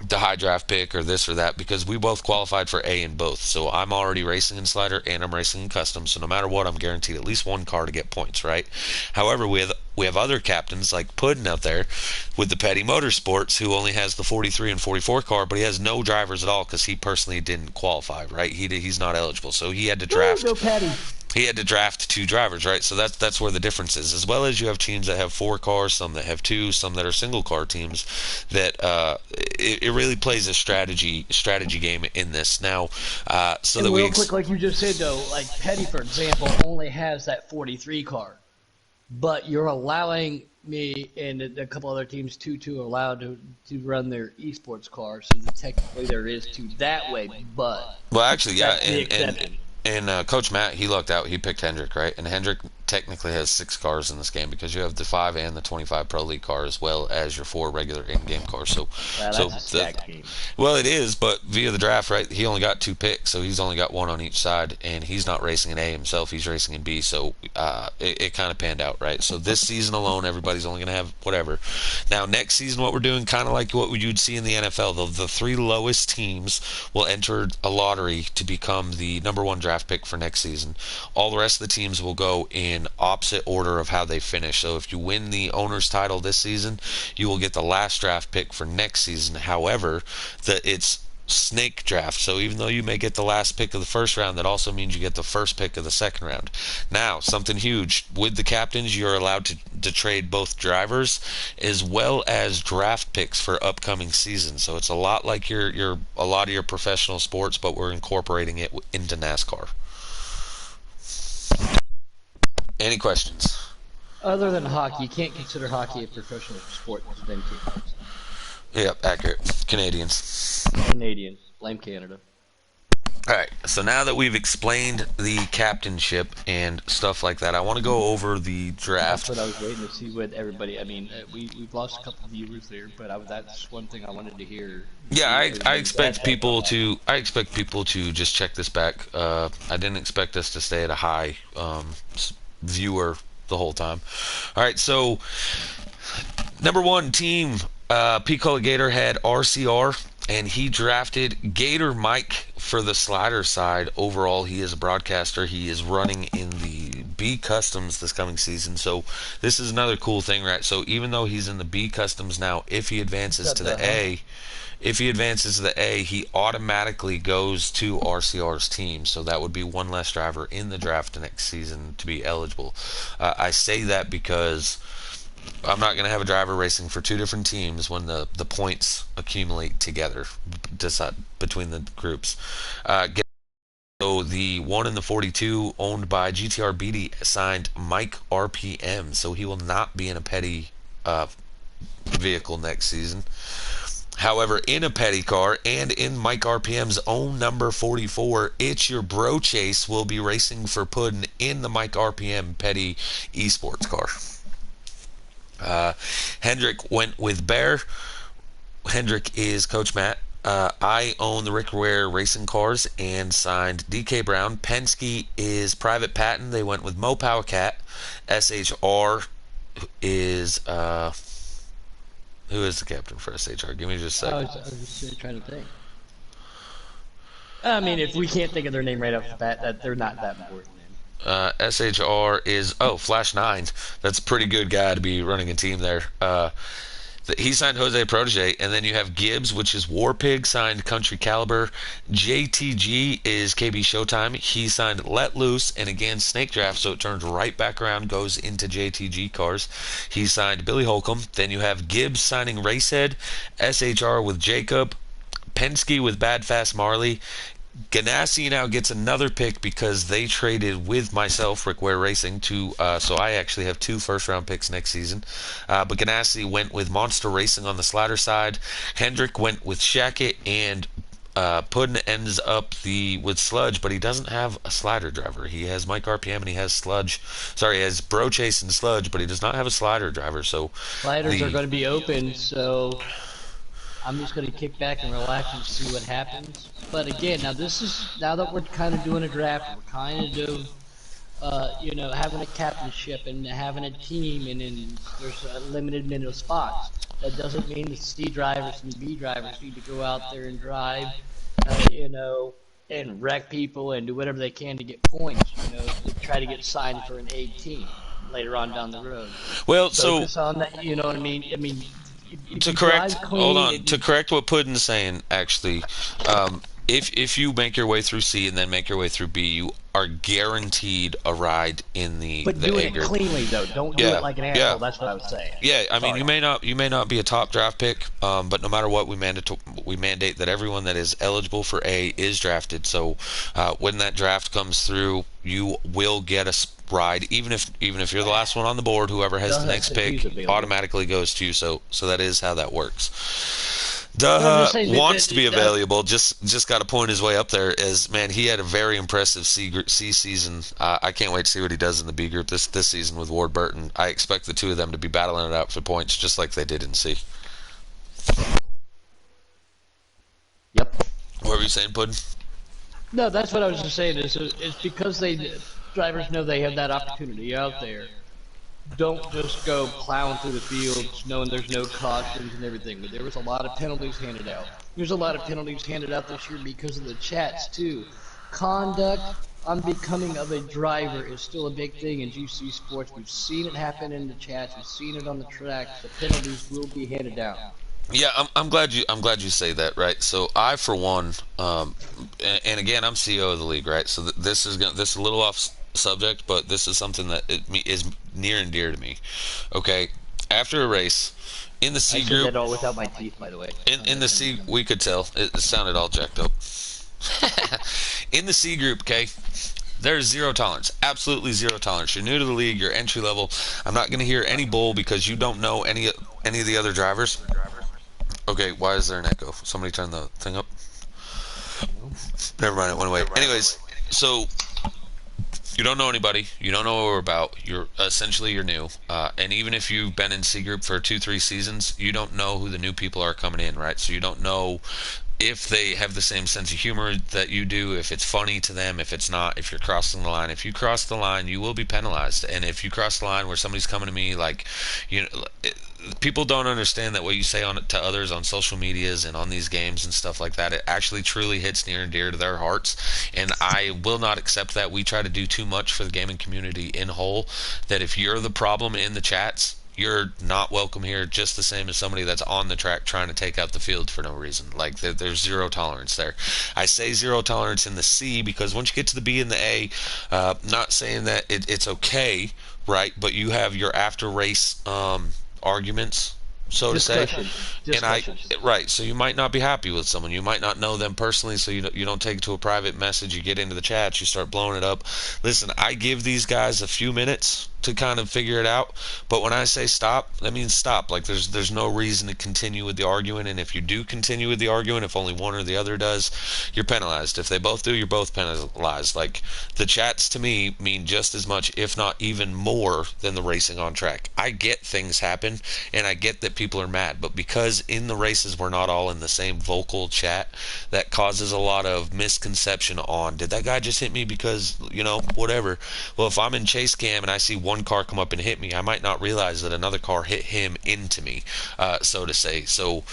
the high draft pick or this or that, because we both qualified for A in both. So I'm already racing in slider and I'm racing in custom. So no matter what, I'm guaranteed at least one car to get points, right? However, we have other captains like Puddin out there with the Petty Motorsports who only has the 43 and 44 car, but he has no drivers at all because he personally didn't qualify, right? He's not eligible, so he had to Woo, draft go Patty. he had to draft two drivers, right? So that's where the difference is. As well as you have teams that have four cars, some that have two, some that are single car teams. That it really plays a strategy game in this now. So that And we real quick, like you just said though, like Petty, for example, only has that 43 car, but you're allowing me and a couple other teams to allow to run their esports car, so that technically there is two that way, but well, actually, yeah, that's the exception. and Coach Matt, he lucked out. He picked Hendrick, right? And Hendrick technically has six cars in this game because you have the 5 and the 25 Pro League car as well as your 4 regular in-game cars. So, Well, so that's a stacked team. well, it is, but via the draft, right? He only got 2 picks, so he's only got one on each side, and he's not racing in A himself. He's racing in B, so it kind of panned out, right? So this season alone, everybody's only going to have whatever. Now, next season, what we're doing, kind of like what you'd see in the NFL, the 3 lowest teams will enter a lottery to become the number 1 draft pick for next season. All the rest of the teams will go in opposite order of how they finish. So if you win the owner's title this season, you will get the last draft pick for next season. However, it's snake draft. So even though you may get the last pick of the first round, that also means you get the first pick of the second round. Now, something huge with the captains, you're allowed to trade both drivers as well as draft picks for upcoming seasons. So it's a lot like your a lot of your professional sports, but we're incorporating it into NASCAR. Any questions? Other than hockey, you can't consider hockey a professional sport because then Yep, accurate. Canadians. Canadians blame Canada. Alright, so now that we've explained the captainship and stuff like that, I want to go over the draft. That's what I was waiting to see with everybody. I mean, we've lost a couple of viewers there, but that's one thing I wanted to hear. Yeah, I expect people to just check this back. I didn't expect us to stay at a high viewer the whole time. All right, so number 1 team, Pico Gator had RCR, and he drafted Gator Mike for the slider side. Overall, he is a broadcaster. He is running in the B Customs this coming season. So this is another cool thing, right? So even though he's in the B Customs now, if he advances to the A, he automatically goes to RCR's team. So that would be one less driver in the draft next season to be eligible. I say that because I'm not going to have a driver racing for 2 different teams when the points accumulate together between the groups. So the 1 in the 42 owned by GTR Beatty signed Mike RPM, so he will not be in a Petty vehicle next season. However, in a Petty car and in Mike RPM's own number 44, it's your bro Chase will be racing for Puddin in the Mike RPM Petty esports car. Hendrick went with Bear. Hendrick is Coach Matt. I own the Rick Ware racing cars and signed DK Brown. Penske is Private Patton. They went with Mo Powercat. SHR is who is the captain for SHR? Give me just a second. I was just trying to think. I mean, if we can't think of their name right off the bat, that they're not that important. SHR is Flash 9. That's a pretty good guy to be running a team there. He signed Jose Protege, and then you have Gibbs, which is Warpig, signed Country Caliber. JTG is KB Showtime. He signed Let Loose, and again, Snake Draft, so it turns right back around, goes into JTG cars. He signed Billy Holcomb. Then you have Gibbs signing Racehead, SHR with Jacob, Penske with Bad Fast Marley. Ganassi now gets another pick because they traded with myself, Rick Ware Racing, so I actually have 2 first-round picks next season. But Ganassi went with Monster Racing on the slider side. Hendrick went with Shackett, and Puddin ends up with Sludge, but he doesn't have a slider driver. He has Mike RPM and he has Sludge. Sorry, he has Bro Chase and Sludge, but he does not have a slider driver. So sliders are going to be open, so I'm just going to kick back and relax and see what happens. But again, now that we're kind of doing a draft, we're kind of doing having a captainship and having a team, and then there's a limited number of spots. That doesn't mean the C drivers and B drivers need to go out there and drive, uh, you know, and wreck people and do whatever they can to get points, to try to get signed for an A team later on down the road. Well, so Focus on that, you know what I mean? I mean, if to you correct, drive hold clean, on, to correct what Puddin's saying, actually, if you make your way through C and then make your way through B, you are guaranteed a ride in but the doing A it group. cleanly though. Don't do Yeah, it like an yeah. asshole. That's what I was saying. Yeah, I mean, Sorry. you may not be a top draft pick, but no matter what, we mandate that everyone that is eligible for A is drafted. So when that draft comes through, you will get a ride, even if you're the last one on the board. Whoever has Does the have next to who's pick available. automatically goes to you. So that is how that works. But I'm Duh just saying wants to be that available. Just got to point his way up there. As man, he had a very impressive C season. I can't wait to see what he does in the B group this season with Ward Burton. I expect the two of them to be battling it out for points, just like they did in C. yep. What were you saying, Puddin? No, that's what I was just saying. Is it's because drivers know they have that opportunity out there. Don't just go plowing through the fields knowing there's no cautions and everything. But there was a lot of penalties handed out. There's a lot of penalties handed out this year because of the chats too. Conduct on becoming of a driver is still a big thing in GC sports. We've seen it happen in the chats. We've seen it on the tracks. The penalties will be handed down. Yeah, I'm glad you say that. Right. So I, for one, and again, I'm CEO of the league. Right. So this is a little off subject, but this is something that is near and dear to me. Okay. After a race in the I C said group, that all without my teeth, by the way. in the C, we could tell it sounded all jacked up. In the C group, okay, there's zero tolerance, absolutely zero tolerance. You're new to the league, you're entry level. I'm not going to hear any bull because you don't know any of the other drivers. Okay, why is there an echo? Somebody turn the thing up. Never mind, it went away. Anyways, so you don't know anybody. You don't know what we're about. You're new, and even if you've been in C group for 2, 3 seasons, you don't know who the new people are coming in, right? So you don't know if they have the same sense of humor that you do, if it's funny to them, if it's not, if you're crossing the line. If you cross the line, you will be penalized. And if you cross the line where somebody's coming to me like, you know, people don't understand that what you say on to others on social medias and on these games and stuff like that, it actually truly hits near and dear to their hearts. And I will not accept that. We try to do too much for the gaming community in whole. That if you're the problem in the chats, you're not welcome here, just the same as somebody that's on the track trying to take out the field for no reason. Like, there's zero tolerance there. I say zero tolerance in the C because once you get to the B and the A, not saying that it's okay, right? But you have your after race arguments, so to say. Discussion. And I, Discussions. right, so you might not be happy with someone. You might not know them personally, so you don't take it to a private message. You get into the chat, you start blowing it up. Listen, I give these guys a few minutes to kind of figure it out, but when I say stop, that means stop. Like, there's no reason to continue with the arguing, and if you do continue with the arguing, if only one or the other does, you're penalized. If they both do, you're both penalized. Like, the chats to me mean just as much, if not even more, than the racing on track. I get things happen, and I get that people are mad, but because in the races we're not all in the same vocal chat, that causes a lot of misconception on, did that guy just hit me because, whatever. Well, if I'm in chase cam and I see one car come up and hit me, I might not realize that another car hit him into me, so to say. So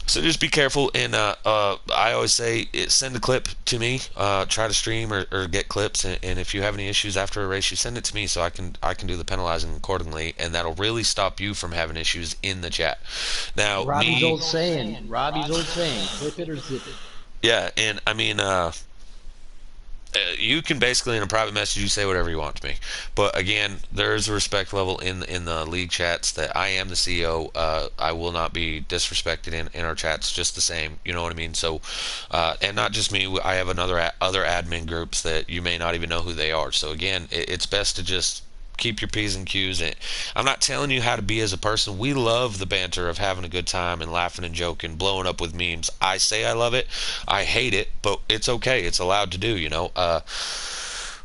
just be careful, and I always say, send a clip to me. Try to stream or get clips, and if you have any issues after a race, you send it to me so I can do the penalizing accordingly, and that'll really stop you from having issues in the chat. Now, Robbie's old saying, clip it or zip it. yeah, and I mean, you can basically, in a private message, you say whatever you want to me. But again, there is a respect level in the league chats that I am the CEO. I will not be disrespected in our chats, just the same. You know what I mean? So, and not just me. I have other admin groups that you may not even know who they are. So again, it's best to just keep your P's and Q's in. I'm not telling you how to be as a person. We love the banter of having a good time and laughing and joking, blowing up with memes. I say I love it. I hate it, but it's okay. It's allowed to do. What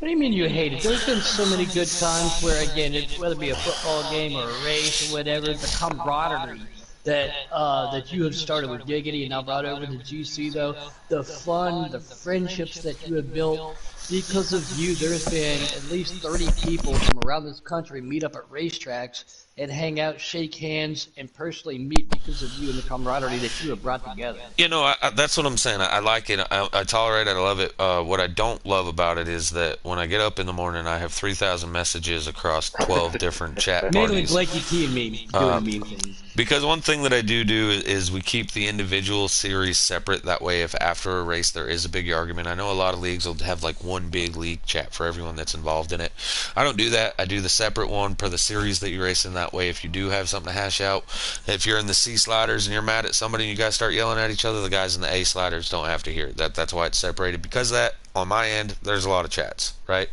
do you mean you hate it? There's been so many good times where, again, whether it be a football game or a race or whatever, the camaraderie that you have started with Giggity and now brought over to GC, though, the fun, the friendships that you have built, Because of you, there's been at least 30 people from around this country meet up at racetracks and hang out, shake hands, and personally meet because of you and the camaraderie that you have brought together. That's what I'm saying. I like it. I tolerate it. I love it. What I don't love about it is that when I get up in the morning, I have 3,000 messages across 12 different chat Mainly parties. Blakey T and me doing mean things. Because one thing that I do is we keep the individual series separate. That way, if after a race there is a big argument, I know a lot of leagues will have like one big league chat for everyone that's involved in it. I don't do that. I do the separate one per the series that you race in. That way, if you do have something to hash out, if you're in the C sliders and you're mad at somebody and you guys start yelling at each other, the guys in the A sliders don't have to hear it. That's why it's separated. Because of that, on my end, there's a lot of chats, right?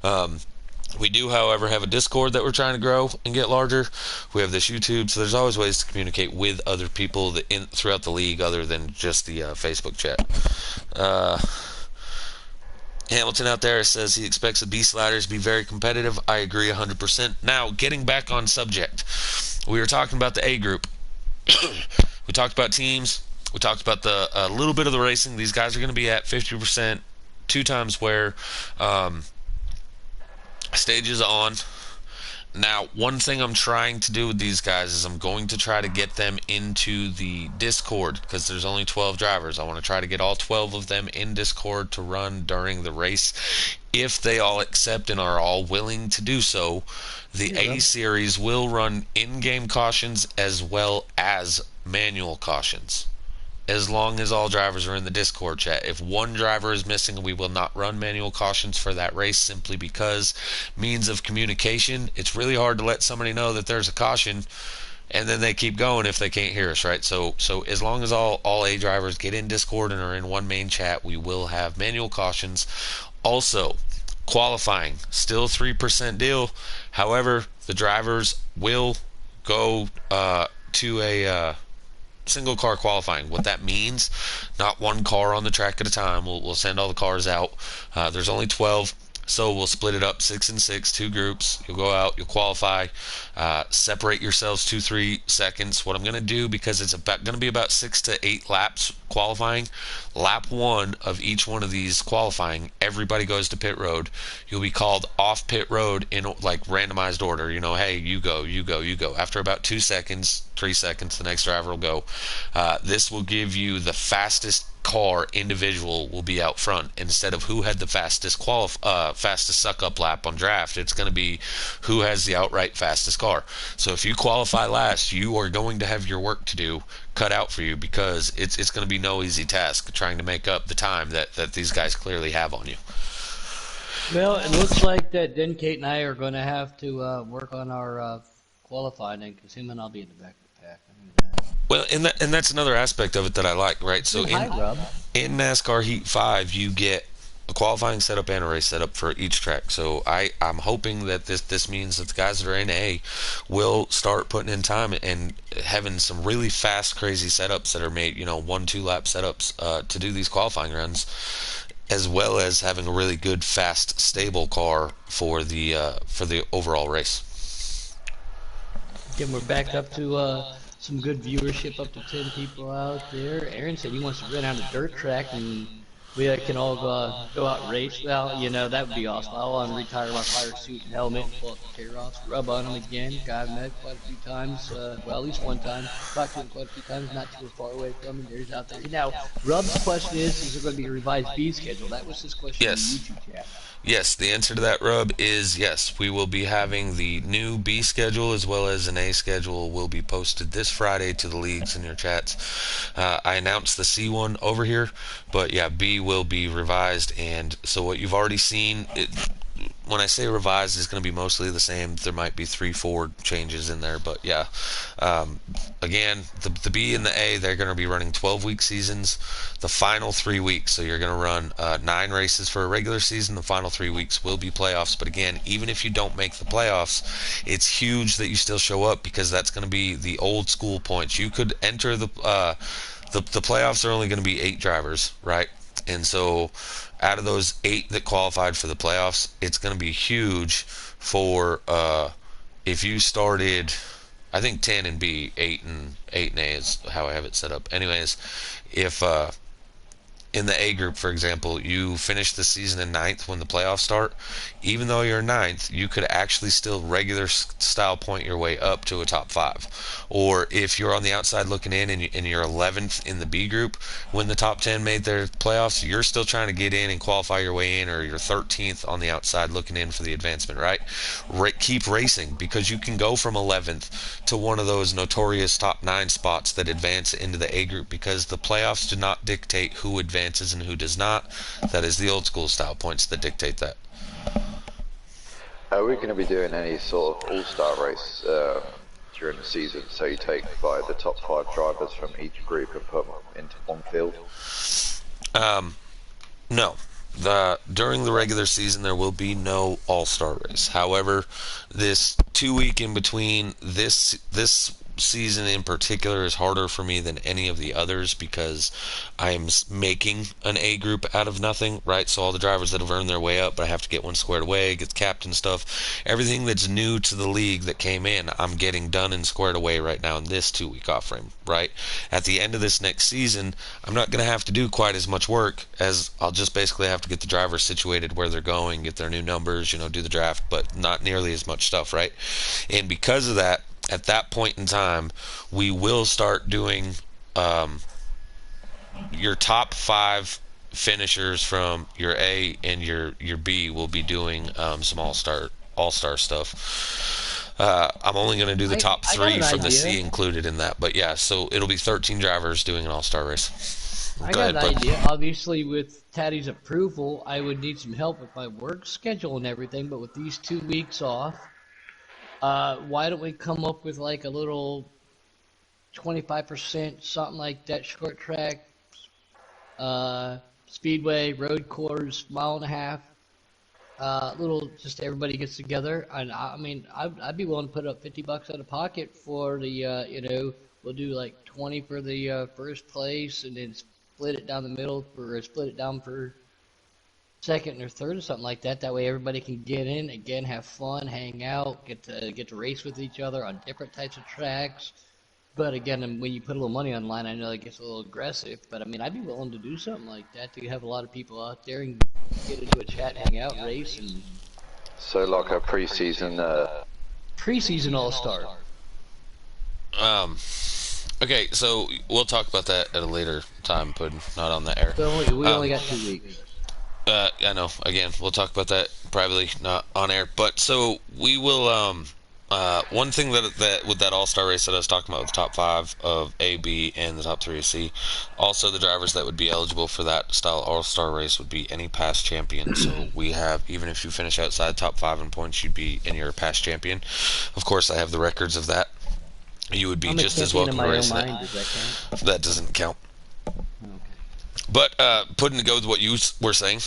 Um, we do, however, have a Discord that we're trying to grow and get larger. We have this YouTube, so there's always ways to communicate with other people throughout the league other than just the Facebook chat. Uh, Hamilton out there says he expects the B sliders to be very competitive. I agree 100%. Now, getting back on subject, we were talking about the A group. We talked about teams. We talked about the a little bit of the racing. These guys are going to be at 50%, two times where stages on. Now, one thing I'm trying to do with these guys is I'm going to try to get them into the Discord because there's only 12 drivers. I want to try to get all 12 of them in Discord to run during the race. If they all accept and are all willing to do so, the A series will run in-game cautions as well as manual cautions, as long as all drivers are in the Discord chat. If one driver is missing, we will not run manual cautions for that race simply because means of communication. It's really hard to let somebody know that there's a caution and then they keep going if they can't hear us, right? So as long as all A drivers get in Discord and are in one main chat, we will have manual cautions. Also, qualifying, still 3% deal. However, the drivers will go to a single car qualifying. What that means, not one car on the track at a time. We'll send all the cars out. There's only 12, so we'll split it up 6 and 6, two groups. You'll go out, you'll qualify, separate yourselves 2-3 seconds. What I'm going to do, because it's going to be about 6 to 8 laps qualifying, lap one of each one of these qualifying, everybody goes to pit road. You'll be called off pit road in like randomized order. Hey, you go, you go, you go. After about 2 seconds, 3 seconds, the next driver will go. This will give you the fastest car individual will be out front. Instead of who had the fastest fastest suck up lap on draft, it's going to be who has the outright fastest car. So if you qualify last, you are going to have your work to do cut out for you, because it's going to be no easy task trying to make up the time that these guys clearly have on you. Well, it looks like that then Kate and I are going to have to work on our qualifying, because him and I'll be in the back of the pack. I knew that. Well, and that's another aspect of it that I like, right? So in NASCAR Heat 5, you get a qualifying setup and a race setup for each track. So I'm hoping that this means that the guys that are in A will start putting in time and having some really fast, crazy setups that are made, 1-2 lap setups to do these qualifying runs, as well as having a really good, fast, stable car for the overall race. Again, we're back up to some good viewership, up to 10 people out there. Aaron said he wants to run out a dirt track and we can all go out and race. Well, that would be awesome. I want to retire my fire suit and helmet, pull up the tear-offs, rub on them again. Guy I've met quite a few times, well, at least one time. Talked to him quite a few times, not too far away from him. There's out there. Now, Rub's question is there going to be a revised B schedule? That was his question in the YouTube chat. Yes, the answer to that, Rub, is yes. We will be having the new B schedule as well as an A schedule will be posted this Friday to the leagues in your chats. I announced the C one over here, but yeah, B will be revised. And so what you've already seen, when I say revised, it's going to be mostly the same. There might be 3-4 changes in there, but yeah. Again, the B and the A, they're going to be running 12-week seasons. The final 3 weeks, so you're going to run 9 races for a regular season. The final 3 weeks will be playoffs. But again, even if you don't make the playoffs, it's huge that you still show up, because that's going to be the old school points. You could enter the playoffs are only going to be 8 drivers, right? And so out of those 8 that qualified for the playoffs, it's going to be huge for if you started, I think 10 in B, 8 and A is how I have it set up. Anyways, if in the A group, for example, you finish the season in ninth when the playoffs start, even though you're ninth, you could actually still regular style point your way up to a top five. Or if you're on the outside looking in and you're 11th in the B group when the top 10 made their playoffs, you're still trying to get in and qualify your way in, or you're 13th on the outside looking in for the advancement, right? Keep racing, because you can go from 11th to one of those notorious top 9 spots that advance into the A group, because the playoffs do not dictate who advances and who does not. That is the old school style points that dictate that. Are we going to be doing any sort of all-star race during the season? So you take like the top 5 drivers from each group and put them into one field? No. During the regular season, there will be no all-star race. However, this 2 week in between this season in particular is harder for me than any of the others, because I am making an A group out of nothing, right? So all the drivers that have earned their way up, but I have to get one squared away, get the captain stuff, everything that's new to the league that came in, I'm getting done and squared away right now in this 2 week off frame, right? At the end of this next season, I'm not going to have to do quite as much work, as I'll just basically have to get the drivers situated where they're going, get their new numbers, do the draft, but not nearly as much stuff, right? And because of that, at that point in time, we will start doing your top 5 finishers from your A and your B will be doing some all star stuff. I'm only going to do the top I got 3 an from the idea. C included in that, but yeah, so it'll be 13 drivers doing an all-star race. I Go got ahead, an bud. idea. Obviously, with Taddy's approval, I would need some help with my work schedule and everything. But with these 2 weeks off, why don't we come up with like a little 25%, something like that, short track, speedway, road course, mile and a half, little, just everybody gets together. And I mean, I'd be willing to put up $50 out of pocket for the, we'll do like 20 for the first place, and then split it down the middle for, split it down for second or third or something like that. That way everybody can get in again, have fun, hang out, get to race with each other on different types of tracks. But again, when you put a little money on the line, I know it gets a little aggressive. But I mean, I'd be willing to do something like that to have a lot of people out there and get into a chat, hang out, race, and So like a pre-season. preseason all star. Um, okay, so we'll talk about that at a later time, Puddin, not on the air. We only got 2 weeks. I know. Again, we'll talk about that privately, not on air. But so we will. One thing that with that All Star race that I was talking about, with the top 5 of A, B, and the top 3 of C, also the drivers that would be eligible for that style All Star race would be any past champion. So we have, even if you finish outside top 5 in points, you'd be in your past champion. Of course, I have the records of that. You would be I'm a just as champion in welcome to my own race that. mind. Does that count? That doesn't count. Okay. But putting to go with what you were saying,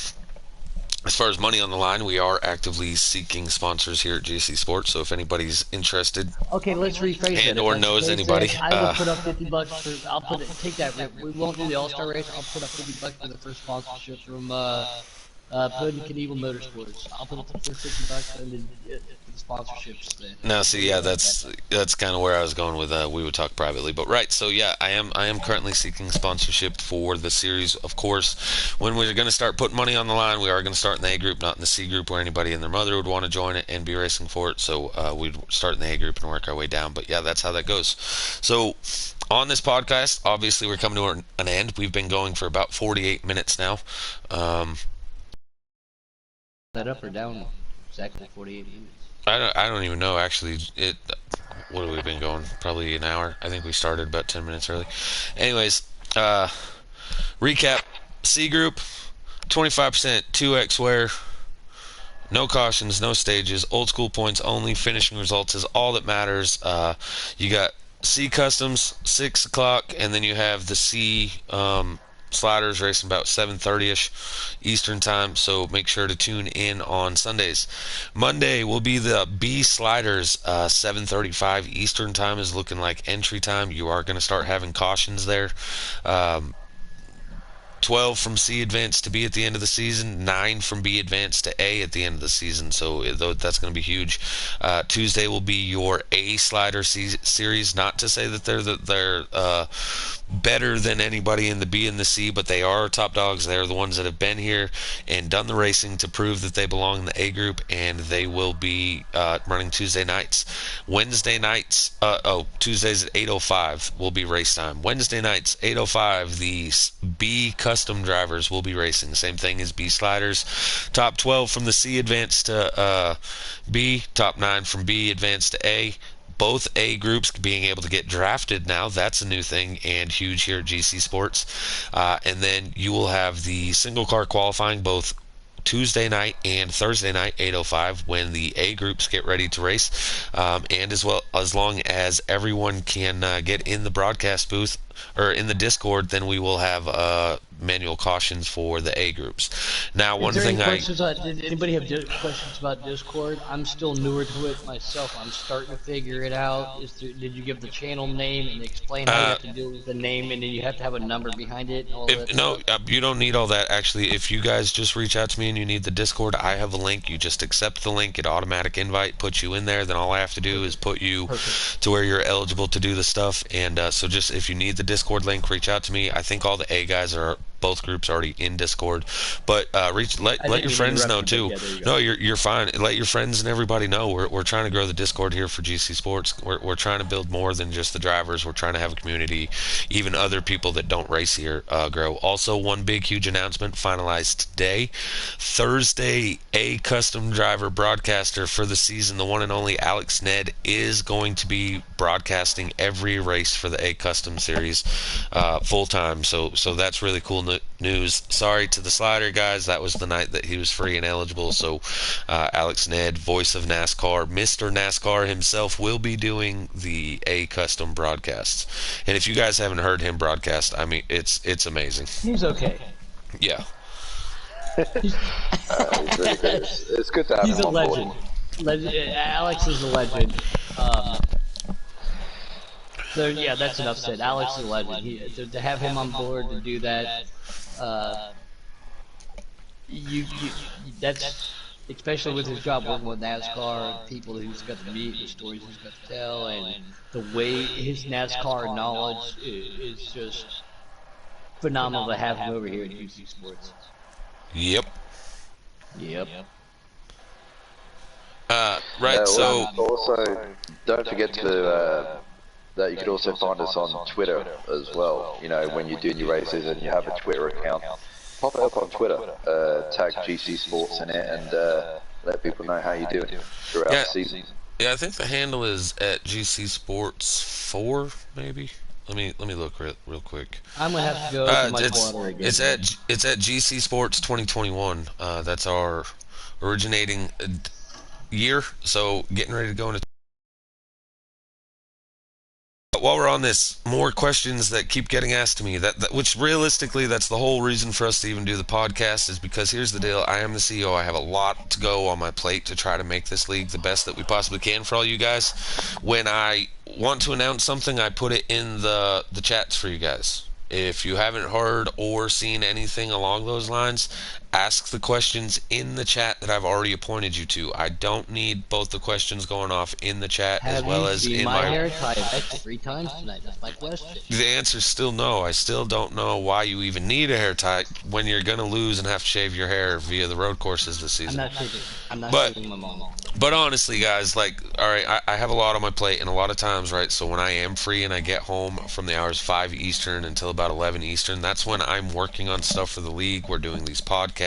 as far as money on the line, we are actively seeking sponsors here at GC Sports. So if anybody's interested Okay, let's rephrase that. and If or that's the knows case, anybody, then I will put up $50 for. I'll put it. Take that. We won't do the All Star race. I'll put up $50 for the first sponsorship from Puddin' Knievel Motorsports. I'll put up the first $50 and then for the sponsorships. Then. now see, yeah, that's kind of where I was going with. We would talk privately, but right. So yeah, I am currently seeking sponsorship for the series. Of course, when we're going to start putting money on the line, we are going to start in the A group, not in the C group, where anybody and their mother would want to join it and be racing for it. So we'd start in the A group and work our way down. But yeah, that's how that goes. So on this podcast, obviously, we're coming to an end. We've been going for about 48 minutes now. That up or down exactly 48 minutes. I don't even know actually. What have we been going? Probably an hour. I think we started about 10 minutes early. Anyways, recap: C group, 25% 2x wear, no cautions, no stages, old school points only. Finishing results is all that matters. You got C customs 6 o'clock, and then you have the C sliders racing about 7:30ish Eastern time, so make sure to tune in on Sundays. Monday will be the B sliders, 7:35 Eastern time is looking like entry time. You are going to start having cautions there. 12 from C advanced to B at the end of the season, 9 from B advanced to A at the end of the season. So that's going to be huge. Tuesday will be your A slider series. Not to say that they're better than anybody in the B and the C, but they are top dogs. They're the ones that have been here and done the racing to prove that they belong in the A group, and they will be running Tuesday nights. Wednesday nights, Tuesdays at 8:05 will be race time. Wednesday nights, 8:05, the B custom drivers will be racing. Same thing as B sliders. Top 12 from the C advanced to B, top 9 from B advanced to A. Both A groups being able to get drafted now. That's a new thing and huge here at GC Sports. And then you will have the single car qualifying both Tuesday night and Thursday night, 8:05, when the A groups get ready to race. And as long as everyone can get in the broadcast booth or in the Discord, then we will have manual cautions for the A groups. Now, Is one there any thing questions on, did anybody have questions about Discord? I'm still newer to it myself. I'm starting to figure it out. Did you give the channel name and explain how you have to do the name, and then you have to have a number behind it and all that No, stuff? you don't need all that. Actually, if you guys just reach out to me and you need the Discord, I have a link. You just accept the link, it automatic invite, puts you in there. Then all I have to do is put you Perfect. to where you're eligible to do the stuff. And so just if you need the Discord link, reach out to me. I think all the A guys are both groups already in Discord, but I let didn't your mean to friends know interrupt you, but too. yeah, there you No, go. you're fine. Let your friends and everybody know. We're trying to grow the Discord here for GC Sports. We're trying to build more than just the drivers. We're trying to have a community, even other people that don't race here grow. Also, one big huge announcement finalized today. Thursday, a custom driver broadcaster for the season, the one and only Alex Ned, is going to be broadcasting every race for the A Custom Series full time. So that's really cool news. Sorry to the slider guys, that was the night that he was free and eligible. So Alex Ned, voice of NASCAR, Mr. NASCAR himself, will be doing the A Custom broadcasts. And if you guys haven't heard him broadcast, I mean, it's amazing. He's okay. Yeah. He's, He's really good. It's good to have he's him a on board. Alex is a legend. So yeah, that's enough said. Alex is a legend. To have him on board to do that, uh, you that's especially with his job working with NASCAR and people he's got to meet, the stories he's got to tell, and the way his NASCAR knowledge is just phenomenal to have him over here at UC Sports. Yep. Yep. Right. So Also, don't forget to that you could also find us on Twitter as well. You know, when you do your races and you have a Twitter account, pop it up on Twitter, tag GC Sports in it, and let people know how you're doing throughout yeah, the season. yeah. I think the handle is at GC Sports 4, maybe. Let me look real quick. I'm gonna have to go to my It's water again. it's at GC Sports 2021. That's our originating year. So getting ready to go into. While we're on this, more questions that keep getting asked to me. Which realistically, that's the whole reason for us to even do the podcast. Is because here's the deal: I am the CEO. I have a lot to go on my plate to try to make this league the best that we possibly can for all you guys. When I want to announce something, I put it in the chats for you guys. If you haven't heard or seen anything along those lines, ask the questions in the chat that I've already appointed you to. I don't need both the questions going off in the chat as Have well you as seen in my my. hair tie back 3 times tonight? That's my question. The answer is still no. I still don't know why you even need a hair tie when you're going to lose and have to shave your hair via the road courses this I'm season. not shaving. I'm not But shaving my mom. but honestly, guys, like, all right, I have a lot on my plate, and a lot of times, right? So when I am free and I get home from the hours 5 Eastern until about 11 Eastern, that's when I'm working on stuff for the league. We're doing these podcasts.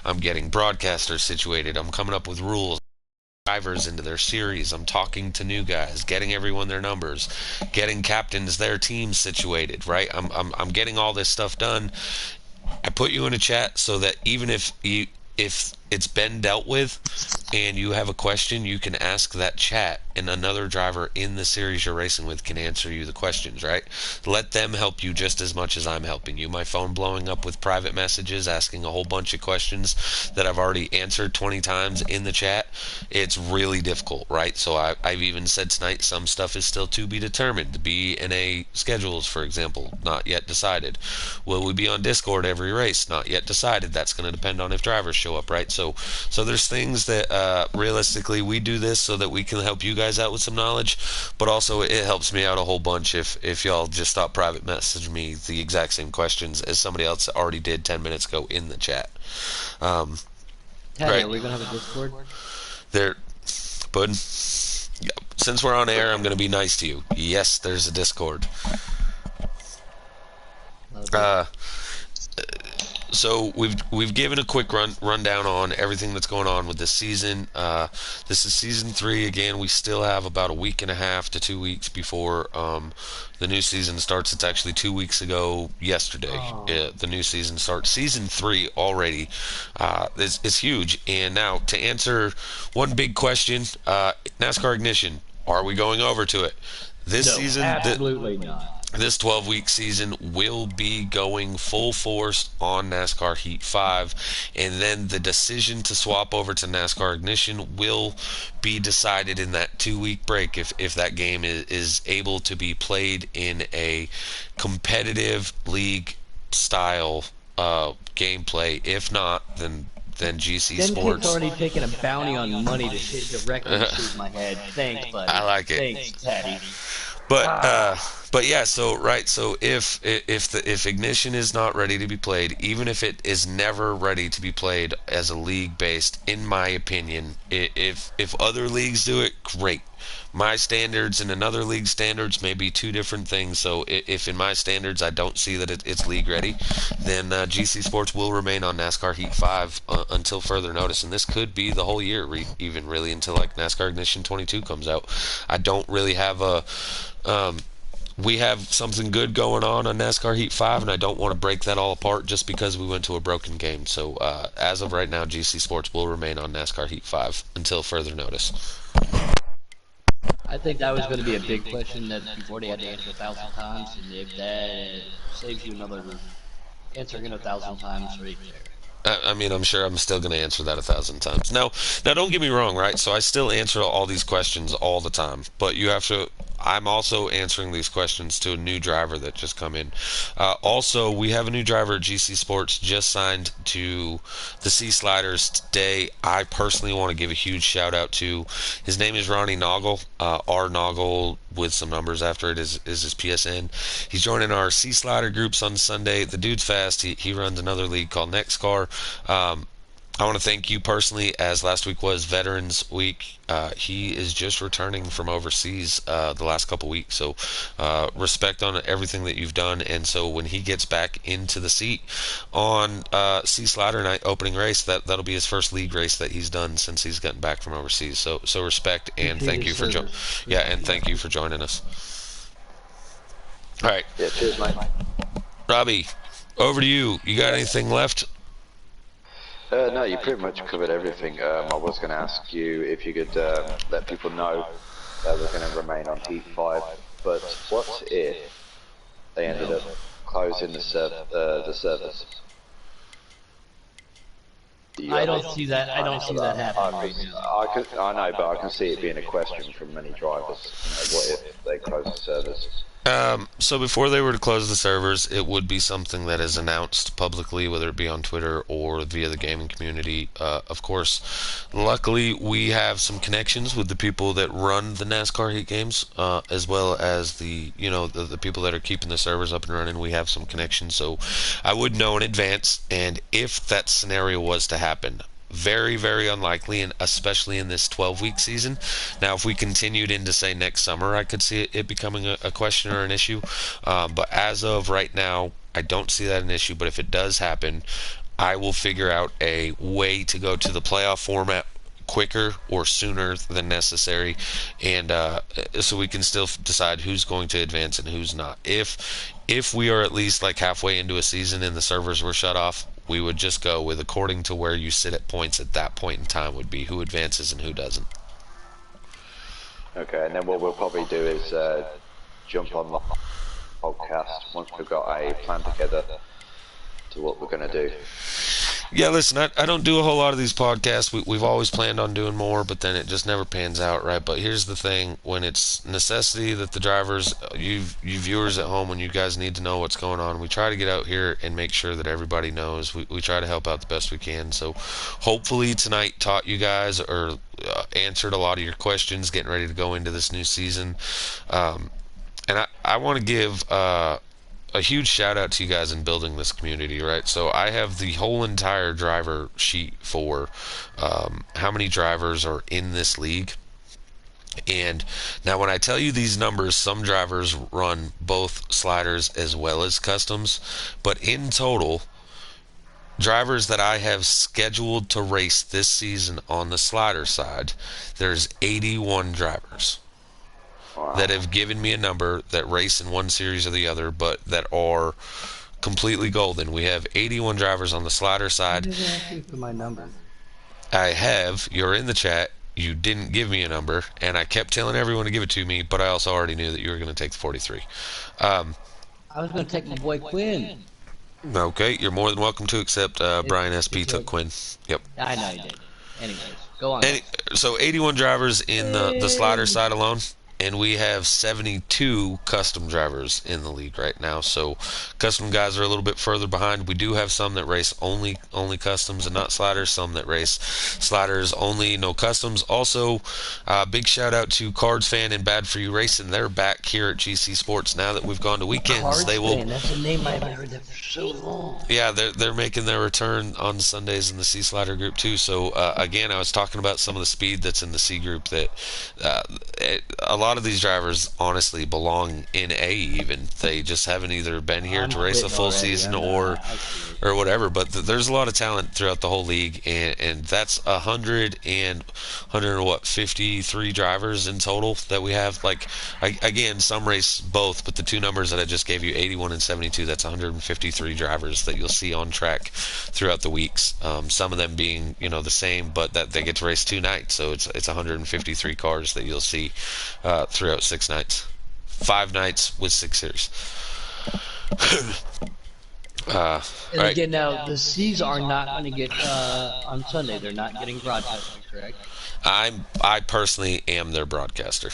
I'm getting broadcasters situated. I'm coming up with rules. Drivers into their series. I'm talking to new guys, getting everyone their numbers, getting captains their teams situated. Right. I'm getting all this stuff done. I put you in a chat so that even if it's been dealt with, and you have a question, you can ask that chat, and another driver in the series you're racing with can answer you the questions, right? Let them help you just as much as I'm helping you. My phone blowing up with private messages asking a whole bunch of questions that I've already answered 20 times in the chat, it's really difficult, right? So I've even said tonight some stuff is still to be determined. The BNA schedules, for example, not yet decided. Will we be on Discord every race? Not yet decided. That's going to depend on if drivers show up, right? So there's things that realistically we do this so that we can help you guys out with some knowledge, but also it helps me out a whole bunch if y'all just stop private message me the exact same questions as somebody else already did 10 minutes ago in the chat. Um, Teddy, right are we gonna have a Discord? there, bud. Since we're on air, I'm going to be nice to you. Yes, there's a Discord. Lovely. Uh, so we've given a quick rundown on everything that's going on with this season. This is season 3. Again, we still have about a week and a half to 2 weeks before the new season starts. It's actually 2 weeks ago yesterday. Oh. The new season starts. Season 3 already is huge. And now to answer one big question, NASCAR Ignition. Are we going over to it? This No, season, absolutely not. this 12-week season will be going full force on NASCAR Heat 5, and then the decision to swap over to NASCAR Ignition will be decided in that 2-week break if that game is able to be played in a competitive league style gameplay. If not, then GC Denkate's Sports. already taken a bounty on money to hit directly shoot my head. Thanks, buddy. I like it. Thanks, Teddy. But Ah. but yeah, so right, so if Ignition is not ready to be played, even if it is never ready to be played as a league based, in my opinion, if other leagues do it, great. My standards and another league standards may be two different things. So if in my standards I don't see that it's league ready, then GC Sports will remain on NASCAR Heat 5 until further notice, and this could be the whole year, even really until like NASCAR Ignition 22 comes out. I don't really have a we have something good going on NASCAR Heat 5, and I don't want to break that all apart just because we went to a broken game. So, as of right now, GC Sports will remain on NASCAR Heat 5 until further notice. I think that was going to be a big question that you've already had to answer 1,000 times, and if that saves you another answering it 1,000 times right there. I mean, I'm sure I'm still going to answer that 1,000 times. Now, don't get me wrong, right? So I still answer all these questions all the time, but you have to. I'm also answering these questions to a new driver that just come in. Also, we have a new driver at GC Sports just signed to the C Sliders today. I personally want to give a huge shout out to. His name is Ronnie Noggle. R Noggle with some numbers after it is his PSN. He's joining our C Slider groups on Sunday. The dude's fast. He runs another league called NextCar. I want to thank you personally, as last week was Veterans Week. He is just returning from overseas the last couple weeks, so respect on everything that you've done. And so when he gets back into the seat on C Slider Night opening race, that'll be his first league race that he's done since he's gotten back from overseas. So respect and thank you for thank you for joining us. All right, Yeah, cheers, mate. Robbie, over to you. You got anything left? No, you pretty much covered everything. I was going to ask you if you could let people know that we're going to remain on Heat 5, but what if they ended up closing the service? I don't see that. I don't see that happening right now. I know, but I can see it being a question from many drivers. What if they close the service? So before they were to close the servers, it would be something that is announced publicly, whether it be on Twitter or via the gaming community. Of course, luckily we have some connections with the people that run the NASCAR Heat games, as well as the people that are keeping the servers up and running. We have some connections, so I would know in advance. And if that scenario was to happen, very, very unlikely, and especially in this 12-week season. Now, if we continued into, say, next summer, I could see it becoming a question or an issue. But as of right now, I don't see that an issue. But if it does happen, I will figure out a way to go to the playoff format quicker or sooner than necessary, and so we can still decide who's going to advance and who's not. If we are at least like halfway into a season and the servers were shut off, we would just go with according to where you sit at points at that point in time would be who advances and who doesn't. Okay, and then what we'll probably do is jump on the podcast once we've got a plan together to what we're going to do. Yeah, listen, I don't do a whole lot of these podcasts. We've always planned on doing more, but then it just never pans out, right? But here's the thing: when it's necessity that the drivers, you viewers at home, when you guys need to know what's going on, we try to get out here and make sure that everybody knows. We try to help out the best we can. So hopefully tonight taught you guys or answered a lot of your questions getting ready to go into this new season. And I want to give a huge shout out to you guys in building this community, right? So I have the whole entire driver sheet for how many drivers are in this league. And now when I tell you these numbers, some drivers run both sliders as well as customs, but in total, drivers that I have scheduled to race this season on the slider side, there's 81 drivers. Wow. That have given me a number that race in one series or the other, but that are completely golden. We have 81 drivers on the slider side. You didn't ask me for my number. I have. You're in the chat. You didn't give me a number, and I kept telling everyone to give it to me, but I also already knew that you were going to take the 43. I was going to take my boy Quinn. Okay, you're more than welcome to accept. Brian SP took Quinn. Yep. I know you did. Anyways, go on. So 81 drivers in the slider side alone. And we have 72 custom drivers in the league right now. So custom guys are a little bit further behind. We do have some that race only customs and not sliders. Some that race sliders only, no customs. Also, big shout out to Cards Fan and Bad For You Racing. They're back here at GC Sports now that we've gone to weekends. Cards they will. Fan, that's a name I haven't heard that for so long. Yeah, they're making their return on Sundays in the C Slider group too. So again, I was talking about some of the speed that's in the C group that a lot of these drivers honestly belong in A even. They just haven't either been here to race a full season or whatever. But there's a lot of talent throughout the whole league, and that's 53 drivers in total that we have. Like again, some race both, but the two numbers that I just gave you, 81 and 72, that's 153 drivers that you'll see on track throughout the weeks. Some of them being the same, but that they get to race two nights, so it's 153 cars that you'll see throughout 6 nights, 5 nights with 6 series. And right. again, now the C's are not going to get on Sunday. They're not getting broadcasted, correct? I personally am their broadcaster.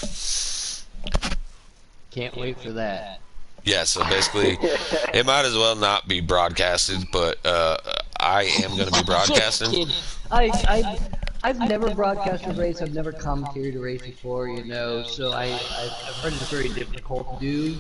Can't wait for that. Yeah, so basically, it might as well not be broadcasted, but I am going to be broadcasting. I've never broadcast a race. I've never commentated a race before, so I've heard it's very difficult to do.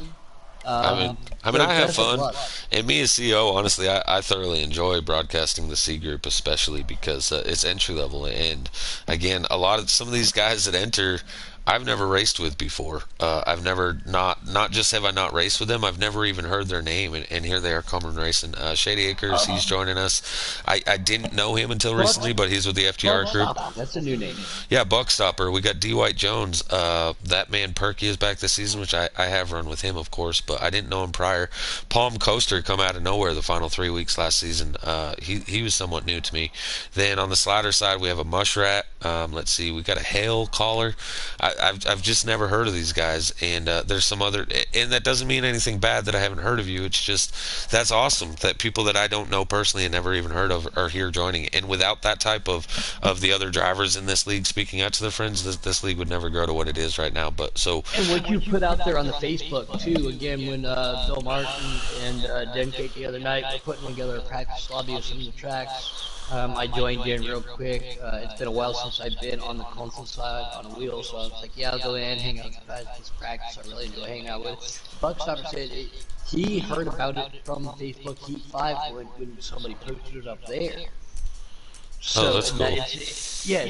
I have fun. And me as CEO, honestly, I thoroughly enjoy broadcasting the C group, especially because it's entry level. And again, some of these guys that enter, I've never raced with before. I've never not just have I not raced with them, I've never even heard their name, and here they are coming racing. Shady Acres, he's joining us. I didn't know him until recently, but he's with the FTR group. That's a new name. Yeah, Buckstopper. We got D. White Jones. That man Perky is back this season, which I have run with him, of course, but I didn't know him prior. Palm Coaster come out of nowhere the final 3 weeks last season. He was somewhat new to me. Then on the slider side, we have a Mushrat. Let's see, we got a Hail Caller. I've just never heard of these guys, and there's some other, and that doesn't mean anything bad that I haven't heard of you. It's just that's awesome that people that I don't know personally and never even heard of are here joining. And without that type of the other drivers in this league speaking out to their friends, this league would never grow to what it is right now. But so and what you put out there on the Facebook too. Again, when Bill Martin and Den Cake the other night were putting together a practice lobby of some of the tracks. I joined in real quick. It's been a while since I've been on the console side on a wheel, so I was like, yeah, I'll go in, hang out with guys, this practice. I really enjoy hanging out with. Buckstopper said he heard about it from Facebook Heat 5 when somebody posted it up there. So that's cool.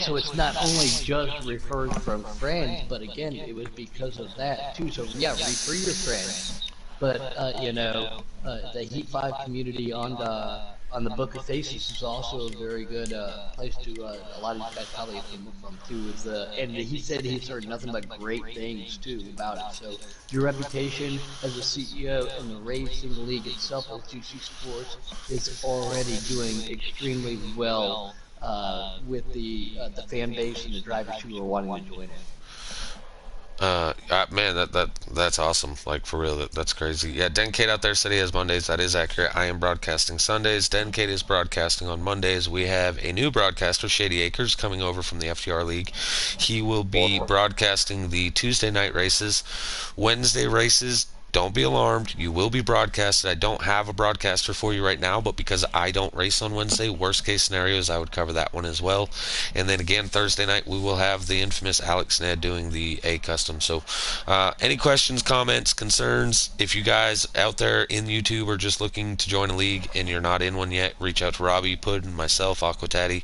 So it's not only just referred from friends, but again, it was because of that too. So yeah, refer your friends. But the Heat 5 community on on the Book of Faces is also a very good place to. A lot of these guys probably have been from too. Is and he said he's heard nothing but great things too about it. So your reputation as a CEO in the racing league itself as GC Sports is already doing extremely well with the fan base and the drivers who are wanting to join it. Man, that's awesome. Like for real, that's crazy. Yeah, Denkate out there said he has Mondays. That is accurate. I am broadcasting Sundays. Denkate is broadcasting on Mondays. We have a new broadcaster, Shady Acres, coming over from the FTR League. He will be Awesome. broadcasting the Tuesday night races, Wednesday races. Don't be alarmed. You will be broadcasted. I don't have a broadcaster for you right now, but because I don't race on Wednesday, worst case scenarios, I would cover that one as well. And then again, Thursday night, we will have the infamous Alex Ned doing the A Custom. So, any questions, comments, concerns? If you guys out there in YouTube are just looking to join a league and you're not in one yet, reach out to Robbie Puddin, myself, Aquataddy,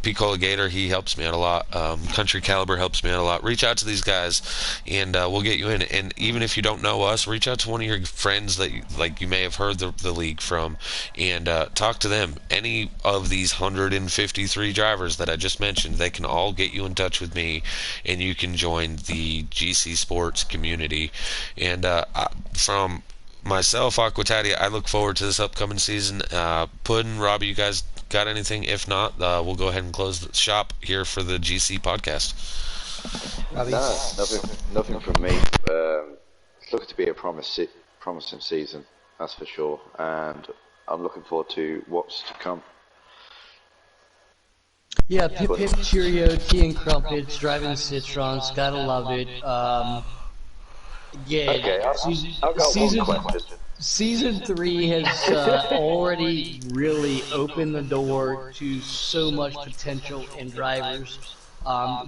Picola Gator. He helps me out a lot. Country Caliber helps me out a lot. Reach out to these guys, and we'll get you in. And even if you don't know us, reach out to one of your friends that you may have heard the league from, and talk to them. Any of these 153 drivers that I just mentioned, they can all get you in touch with me, and you can join the GC Sports community. And from myself, Aquatati, I look forward to this upcoming season. Puddin, Robbie, you guys got anything? If not, we'll go ahead and close the shop here for the GC podcast. Robbie? No, nothing from me. It's looking to be a promising season, that's for sure. And I'm looking forward to what's to come. Yeah, Pip Pip Cheerio, tea and crumpets, driving citrons, gotta love it. Yeah, Okay, I've got season one question. season 3 has already really opened the door to so much potential in drivers.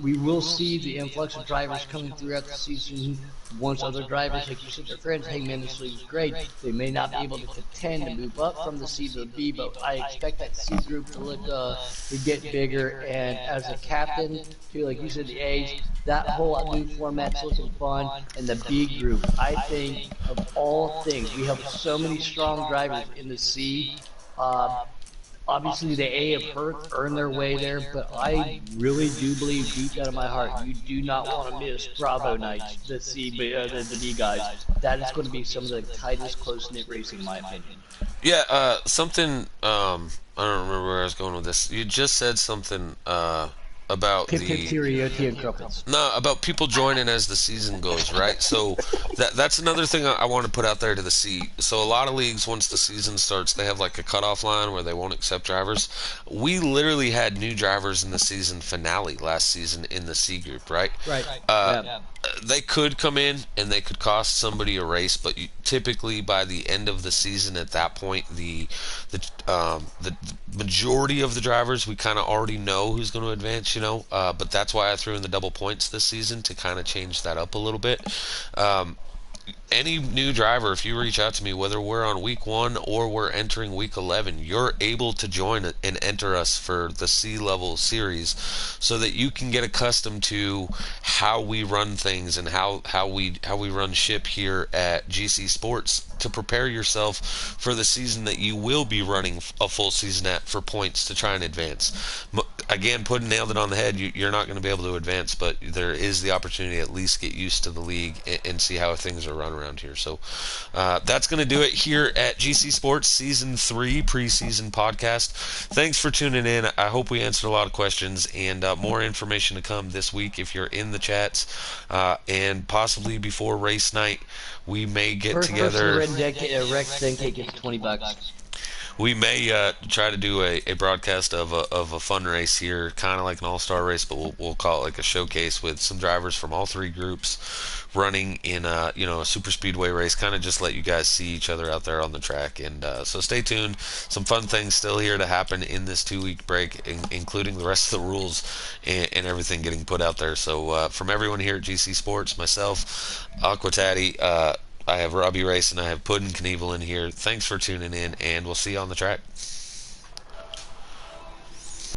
We will see the influx of drivers coming throughout the season. Once other drivers, like you said, their friends, hey man, this league is great. They may not be able to contend to move up from the C to the B, but I expect that C group to get bigger. And as a captain, too, like you said, the A's, that whole new format's looking fun. And the B group, I think of all things, we have so many strong drivers in the C. Obviously, the A have earned their way there, but I really do believe deep down in my heart, you do not want to miss Bravo Nights, the B guys. That is going to be some of the tightest, close-knit racing, in my opinion. Yeah, something. I don't remember where I was going with this. You just said something about Pip Pip the Tea and Crumpets. no, about people joining as the season goes, right? So that's another thing I want to put out there to the C. So a lot of leagues, once the season starts, they have like a cutoff line where they won't accept drivers. We literally had new drivers in the season finale last season in the C group, right? Right. Uh, Yeah. they could come in and they could cost somebody a race, but typically by the end of the season, at that point, the majority of the drivers we kind of already know who's going to advance, you know. But that's why I threw in the double points this season to kind of change that up a little bit. Um, any new driver, if you reach out to me, whether we're on week 1 or we're entering week 11, you're able to join and enter us for the C level series, so that you can get accustomed to how we run things and how we run ship here at GC Sports, to prepare yourself for the season that you will be running a full season at for points to try and advance. Again, nailed it on the head. You're not going to be able to advance, but there is the opportunity to at least get used to the league and see how things are run around here. So that's going to do it here at GC Sports Season 3 preseason podcast. Thanks for tuning in. I hope we answered a lot of questions, and more information to come this week if you're in the chats, and possibly before race night we may get First together. person Rex Denkate gets $20. We may try to do a broadcast of a fun race here, kind of like an all-star race, but we'll call it like a showcase with some drivers from all 3 groups running in a super speedway race, kind of just let you guys see each other out there on the track. And so stay tuned. Some fun things still here to happen in this 2-week break, including the rest of the rules and everything getting put out there. So from everyone here at GC Sports, myself, Aquataddy, I have Robbie Race, and I have Puddin Knievel in here. Thanks for tuning in, and we'll see you on the track.